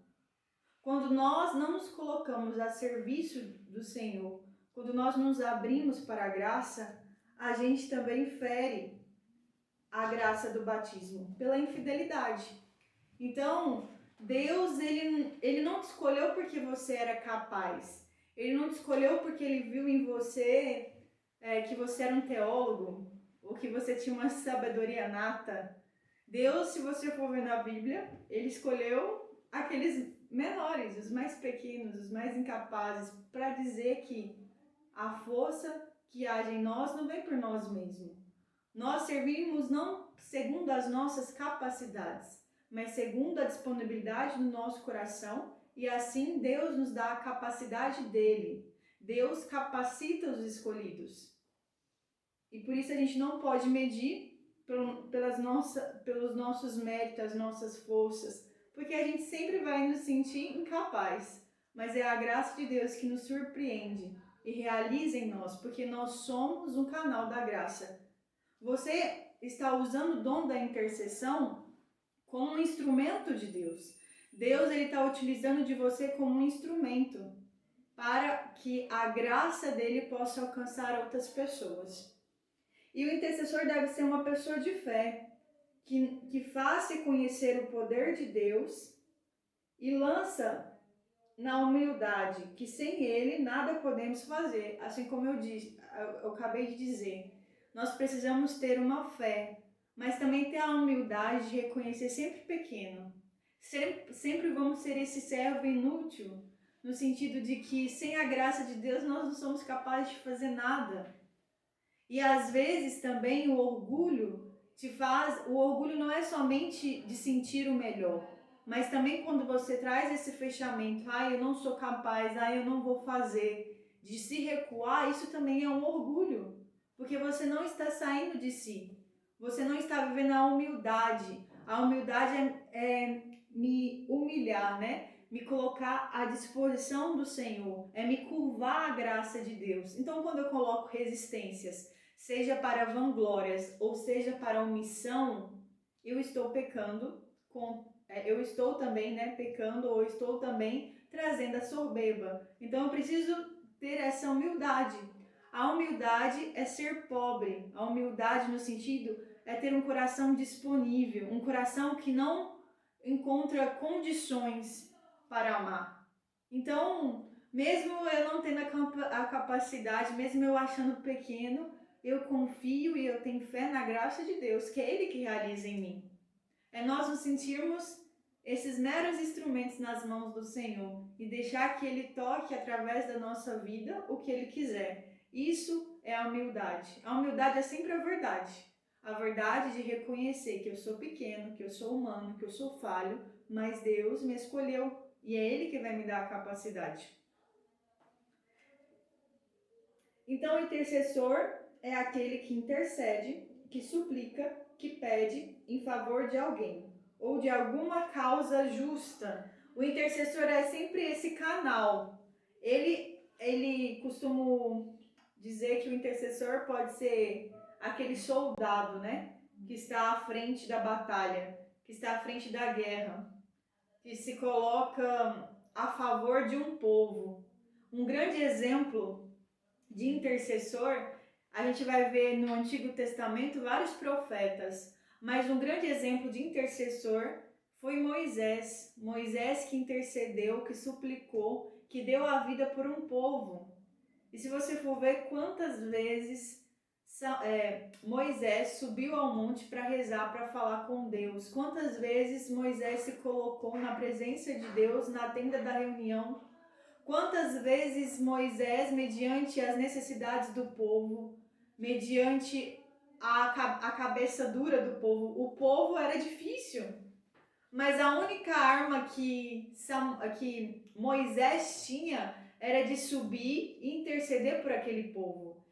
Quando nós não nos colocamos a serviço do Senhor, quando nós nos abrimos para a graça, a gente também fere a graça do batismo pela infidelidade. Então, Deus, ele não te escolheu porque você era capaz. Ele não te escolheu porque ele viu em você que você era um teólogo ou que você tinha uma sabedoria nata. Deus, se você for ver na Bíblia, ele escolheu aqueles menores, os mais pequenos, os mais incapazes, para dizer que a força que age em nós não vem por nós mesmos. Nós servimos não segundo as nossas capacidades, mas segundo a disponibilidade do nosso coração, e assim Deus nos dá a capacidade dele. Deus capacita os escolhidos. E por isso a gente não pode medir pelos nossos méritos, as nossas forças, porque a gente sempre vai nos sentir incapaz. Mas é a graça de Deus que nos surpreende e realiza em nós, porque nós somos um canal da graça. Você está usando o dom da intercessão como um instrumento de Deus. Deus está utilizando de você como um instrumento para que a graça dele possa alcançar outras pessoas. E o intercessor deve ser uma pessoa de fé, que faz se conhecer o poder de Deus e lança na humildade, que sem ele nada podemos fazer. Assim como eu acabei de dizer, nós precisamos ter uma fé, mas também ter a humildade de reconhecer sempre pequeno. Sempre vamos ser esse servo inútil, no sentido de que sem a graça de Deus nós não somos capazes de fazer nada. E às vezes também o orgulho não é somente de sentir o melhor, mas também quando você traz esse fechamento, eu não sou capaz, eu não vou fazer, de se recuar, isso também é um orgulho, porque você não está saindo de si, você não está vivendo a humildade. A humildade é me humilhar, né? Me colocar à disposição do Senhor, é me curvar à graça de Deus. Então, quando eu coloco resistências, seja para vanglórias ou seja para omissão, eu estou pecando, eu estou também pecando, ou estou também trazendo a soberba. Então eu preciso ter essa humildade. A humildade é ser pobre. A humildade no sentido é ter um coração disponível, um coração que não encontra condições para amar. Então, mesmo eu não tendo a capacidade, mesmo eu achando pequeno, eu confio e eu tenho fé na graça de Deus, que é Ele que realiza em mim. É nós nos sentirmos esses meros instrumentos nas mãos do Senhor e deixar que Ele toque através da nossa vida o que Ele quiser. Isso é a humildade. A humildade é sempre a verdade. A verdade de reconhecer que eu sou pequeno, que eu sou humano, que eu sou falho, mas Deus me escolheu e é Ele que vai me dar a capacidade. Então, o intercessor é aquele que intercede, que suplica, que pede em favor de alguém ou de alguma causa justa. O intercessor é sempre esse canal. Ele costuma dizer que o intercessor pode ser aquele soldado, que está à frente da batalha, que está à frente da guerra, que se coloca a favor de um povo. Um grande exemplo de intercessor, a gente vai ver no Antigo Testamento vários profetas, mas um grande exemplo de intercessor foi Moisés. Moisés que intercedeu, que suplicou, que deu a vida por um povo. E se você for ver quantas vezes Moisés subiu ao monte para rezar, para falar com Deus, quantas vezes Moisés se colocou na presença de Deus, na tenda da reunião, quantas vezes Moisés, mediante as necessidades do povo, mediante a cabeça dura do povo, o povo era difícil, mas a única arma que Moisés tinha era de subir e interceder por aquele povo.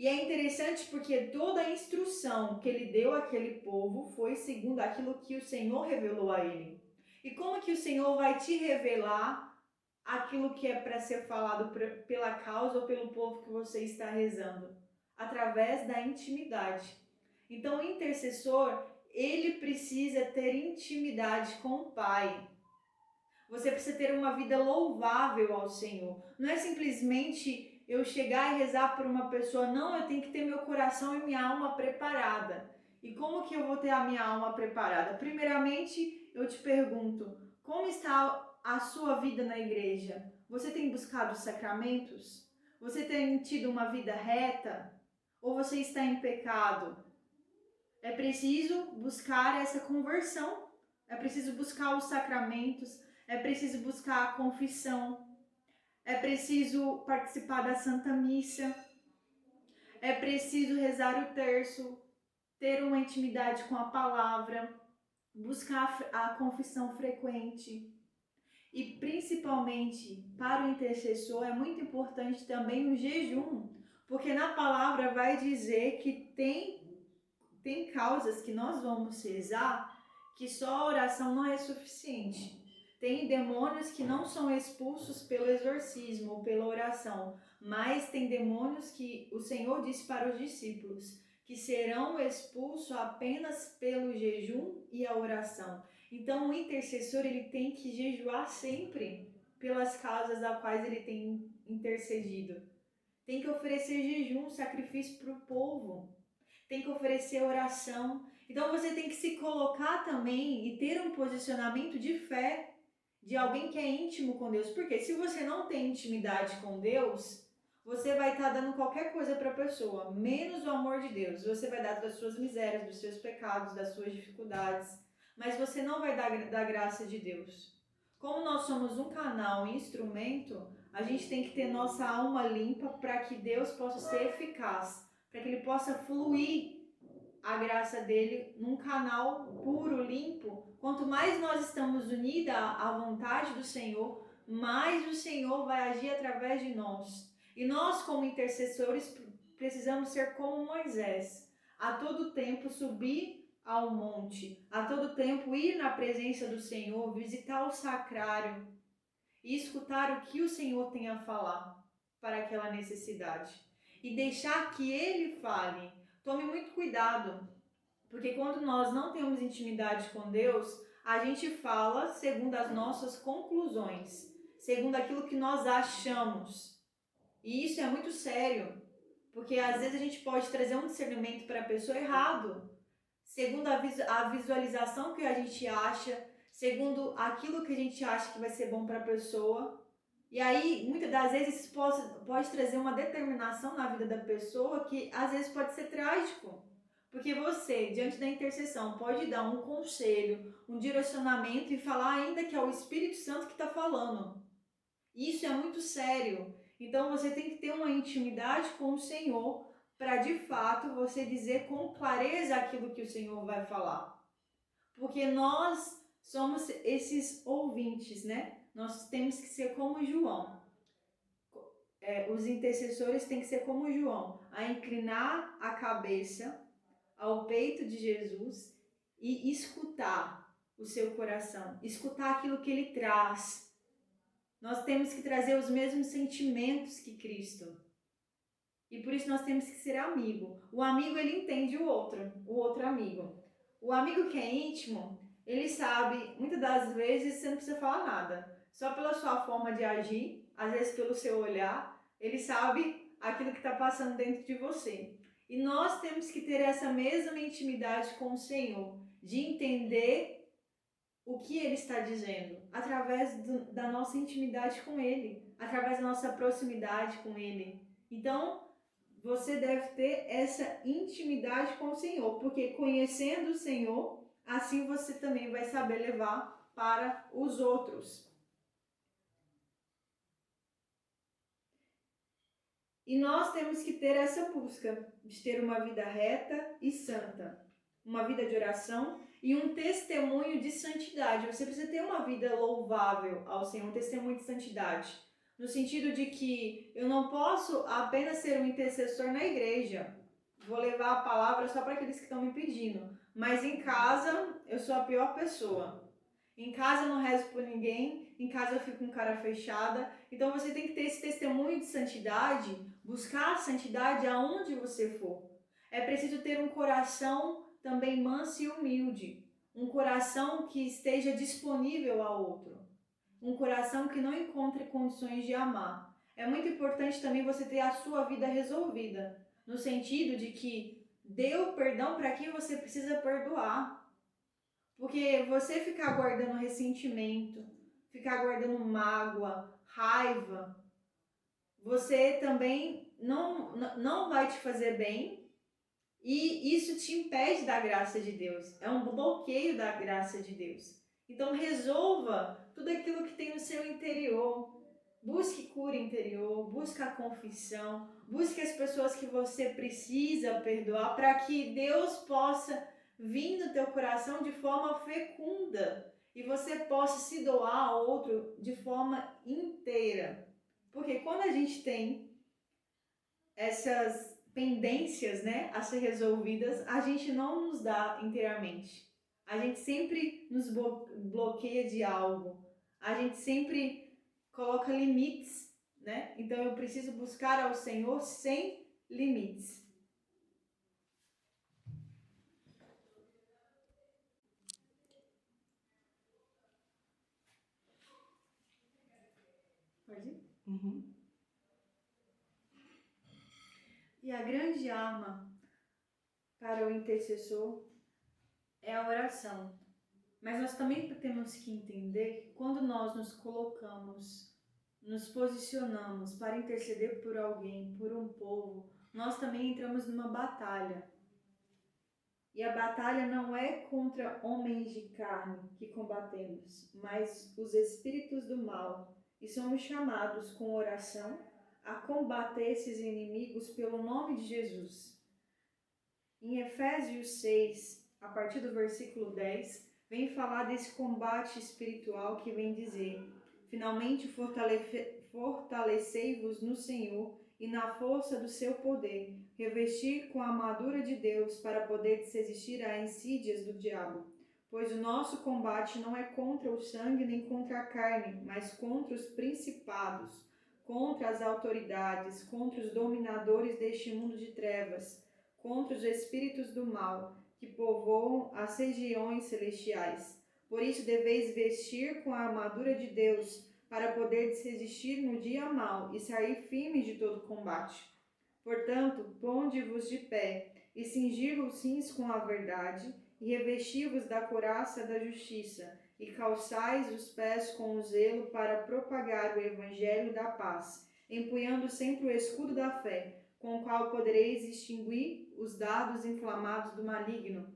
E é interessante porque toda a instrução que ele deu àquele povo foi segundo aquilo que o Senhor revelou a ele. E como que o Senhor vai te revelar aquilo que é para ser falado pela causa ou pelo povo que você está rezando? Através da intimidade. Então, o intercessor, ele precisa ter intimidade com o Pai. Você precisa ter uma vida louvável ao Senhor. Não é simplesmente eu chegar e rezar por uma pessoa. Não, eu tenho que ter meu coração e minha alma preparada. E como que eu vou ter a minha alma preparada? Primeiramente, eu te pergunto, como está a sua vida na igreja? Você tem buscado os sacramentos? Você tem tido uma vida reta? Ou você está em pecado? É preciso buscar essa conversão. É preciso buscar os sacramentos. É preciso buscar a confissão. É preciso participar da Santa Missa. É preciso rezar o terço, ter uma intimidade com a palavra, buscar a confissão frequente. E principalmente para o intercessor é muito importante também o jejum, porque na palavra vai dizer que tem causas que nós vamos rezar que só a oração não é suficiente. Tem demônios que não são expulsos pelo exorcismo ou pela oração, mas tem demônios que o Senhor disse para os discípulos que serão expulsos apenas pelo jejum e a oração. Então o intercessor ele tem que jejuar sempre pelas causas das quais ele tem intercedido. Tem que oferecer jejum, sacrifício para o povo. Tem que oferecer oração. Então você tem que se colocar também e ter um posicionamento de fé de alguém que é íntimo com Deus. Porque se você não tem intimidade com Deus, você vai estar dando qualquer coisa para a pessoa, menos o amor de Deus. Você vai dar das suas misérias, dos seus pecados, das suas dificuldades, mas você não vai dar da graça de Deus. Como nós somos um canal, um instrumento, a gente tem que ter nossa alma limpa para que Deus possa ser eficaz, para que ele possa fluir a graça dele num canal puro, limpo. Quanto mais nós estamos unidos à vontade do Senhor, mais o Senhor vai agir através de nós. E nós, como intercessores, precisamos ser como Moisés, a todo tempo subir ao monte, a todo tempo ir na presença do Senhor, visitar o sacrário e escutar o que o Senhor tem a falar para aquela necessidade. E deixar que Ele fale. Tome muito cuidado, porque quando nós não temos intimidade com Deus, a gente fala segundo as nossas conclusões, segundo aquilo que nós achamos. E isso é muito sério, porque às vezes a gente pode trazer um discernimento para a pessoa errado, segundo a visualização que a gente acha, segundo aquilo que a gente acha que vai ser bom para a pessoa. E aí, muitas das vezes, isso pode trazer uma determinação na vida da pessoa que às vezes pode ser trágico. Porque você, diante da intercessão, pode dar um conselho, um direcionamento e falar ainda que é o Espírito Santo que está falando. Isso é muito sério. Então você tem que ter uma intimidade com o Senhor para de fato você dizer com clareza aquilo que o Senhor vai falar. Porque nós somos esses ouvintes, né? Nós temos que ser como João. Os intercessores têm que ser como João, a inclinar a cabeça ao peito de Jesus e escutar o seu coração, escutar aquilo que ele traz. Nós temos que trazer os mesmos sentimentos que Cristo. E por isso nós temos que ser amigo. O amigo, ele entende o outro amigo. O amigo que é íntimo, ele sabe, muitas das vezes você não precisa falar nada. Só pela sua forma de agir, às vezes pelo seu olhar, ele sabe aquilo que está passando dentro de você. E nós temos que ter essa mesma intimidade com o Senhor, de entender o que Ele está dizendo, através da nossa intimidade com Ele, através da nossa proximidade com Ele. Então, você deve ter essa intimidade com o Senhor, porque conhecendo o Senhor, assim você também vai saber levar para os outros. E nós temos que ter essa busca de ter uma vida reta e santa, uma vida de oração e um testemunho de santidade. Você precisa ter uma vida louvável ao Senhor, um testemunho de santidade. no sentido de que eu não posso apenas ser um intercessor na igreja. Vou levar a palavra só para aqueles que estão me pedindo. Mas em casa, eu sou a pior pessoa. Em casa eu não rezo por ninguém, em casa eu fico com cara fechada. Então você tem que ter esse testemunho de santidade, buscar a santidade aonde você for. É preciso ter um coração também manso e humilde. Um coração que esteja disponível ao outro. Um coração que não encontre condições de amar. É muito importante também você ter a sua vida resolvida, no sentido de que dê o perdão para quem você precisa perdoar. Porque você ficar guardando ressentimento, ficar guardando mágoa, raiva, você também não vai te fazer bem e isso te impede da graça de Deus. É um bloqueio da graça de Deus. Então resolva tudo aquilo que tem no seu interior. Busque cura interior, busque a confissão, busque as pessoas que você precisa perdoar para que Deus possa vir no teu coração de forma fecunda e você possa se doar ao outro de forma inteira. Porque quando a gente tem essas pendências, né, a ser resolvidas, a gente não nos dá inteiramente. A gente sempre nos bloqueia de algo. A gente sempre coloca limites, né? Então eu preciso buscar ao Senhor sem limites. Pode ir? Uhum. E a grande arma para o intercessor é a oração. Mas nós também temos que entender que quando nós nos colocamos, nos posicionamos para interceder por alguém, por um povo, nós também entramos numa batalha. E a batalha não é contra homens de carne que combatemos, mas os espíritos do mal. E somos chamados com oração a combater esses inimigos pelo nome de Jesus. Em Efésios 6, a partir do versículo 10, vem falar desse combate espiritual que vem dizer: finalmente fortalecei-vos no Senhor e na força do seu poder, revestir com a armadura de Deus para poder resistir às insídias do diabo. Pois o nosso combate não é contra o sangue nem contra a carne, mas contra os principados, contra as autoridades, contra os dominadores deste mundo de trevas, contra os espíritos do mal que povoam as regiões celestiais. Por isso deveis vestir com a armadura de Deus, para poder resistir no dia mau e sair firmes de todo combate. Portanto, ponde-vos de pé, e cingi-vos cintos com a verdade, e revesti-vos da couraça da justiça, e calçais os pés com o zelo para propagar o evangelho da paz, empunhando sempre o escudo da fé, com o qual podereis extinguir os dardos inflamados do maligno.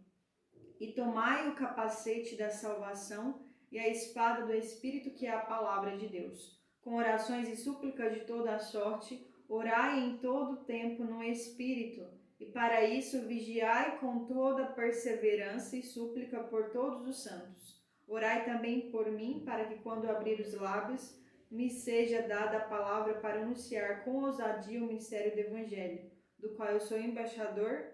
E tomai o capacete da salvação e a espada do Espírito, que é a palavra de Deus. Com orações e súplicas de toda a sorte, orai em todo tempo no Espírito, e para isso vigiai com toda perseverança e súplica por todos os santos. Orai também por mim, para que quando abrir os lábios, me seja dada a palavra para anunciar com ousadia o mistério do Evangelho, do qual eu sou embaixador,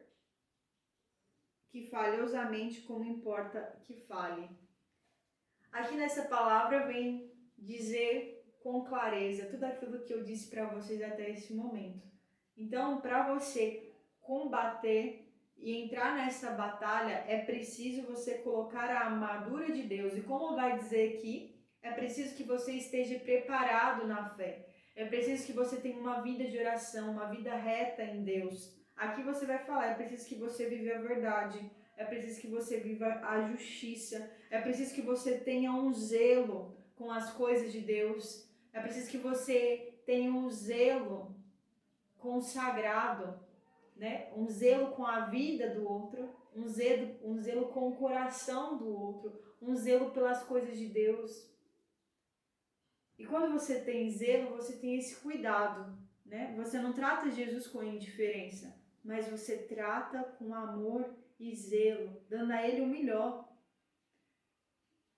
que falhosamente como importa que fale. Aqui nessa palavra vem dizer com clareza tudo aquilo que eu disse para vocês até esse momento. Então, para você combater e entrar nessa batalha, é preciso você colocar a armadura de Deus. E como vai dizer aqui, é preciso que você esteja preparado na fé. É preciso que você tenha uma vida de oração, uma vida reta em Deus. Aqui você vai falar, é preciso que você viva a verdade, é preciso que você viva a justiça, é preciso que você tenha um zelo com as coisas de Deus, é preciso que você tenha um zelo com o sagrado, né? Um zelo com a vida do outro, um zelo com o coração do outro, um zelo pelas coisas de Deus. E quando você tem zelo, você tem esse cuidado, né? Você não trata Jesus com indiferença, mas você trata com amor e zelo, dando a ele o melhor.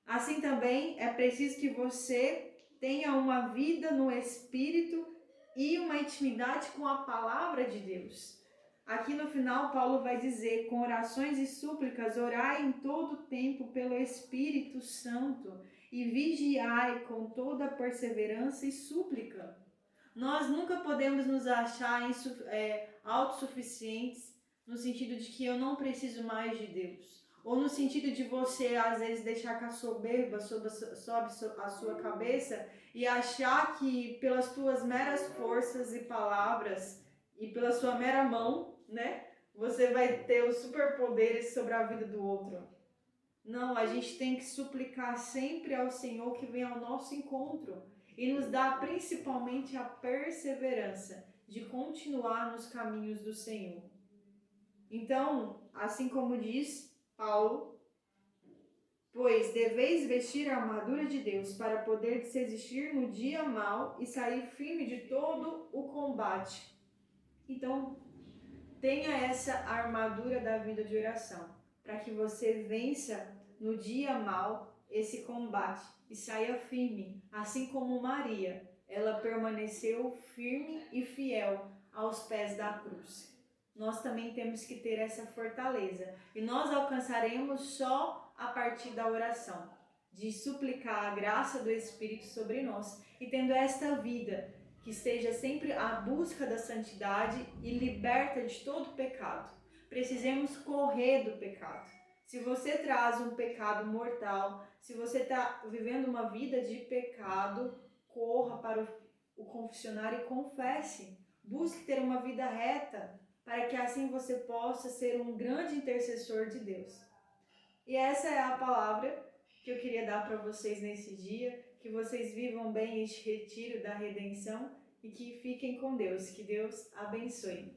Assim também é preciso que você tenha uma vida no Espírito e uma intimidade com a palavra de Deus. Aqui no final, Paulo vai dizer, com orações e súplicas, orai em todo tempo pelo Espírito Santo e vigiai com toda perseverança e súplica. Nós nunca podemos nos achar autossuficientes, no sentido de que eu não preciso mais de Deus. Ou no sentido de você, às vezes, deixar que a soberba sobe a sua cabeça e achar que pelas tuas meras forças e palavras e pela sua mera mão, né, você vai ter os superpoderes sobre a vida do outro. Não, a gente tem que suplicar sempre ao Senhor que venha ao nosso encontro e nos dá principalmente a perseverança de continuar nos caminhos do Senhor. Então, assim como diz Paulo, pois deveis vestir a armadura de Deus para poder resistir no dia mau e sair firme de todo o combate. Então, tenha essa armadura da vida de oração, para que você vença no dia mau esse combate e saia firme, assim como Maria, ela permaneceu firme e fiel aos pés da cruz. Nós também temos que ter essa fortaleza e nós alcançaremos só a partir da oração, de suplicar a graça do Espírito sobre nós e tendo esta vida que esteja sempre à busca da santidade e liberta de todo pecado. Precisamos correr do pecado. Se você traz um pecado mortal, se você está vivendo uma vida de pecado, corra para o confessionário e confesse. Busque ter uma vida reta, para que assim você possa ser um grande intercessor de Deus. E essa é a palavra que eu queria dar para vocês nesse dia, que vocês vivam bem este retiro da redenção e que fiquem com Deus. Que Deus abençoe.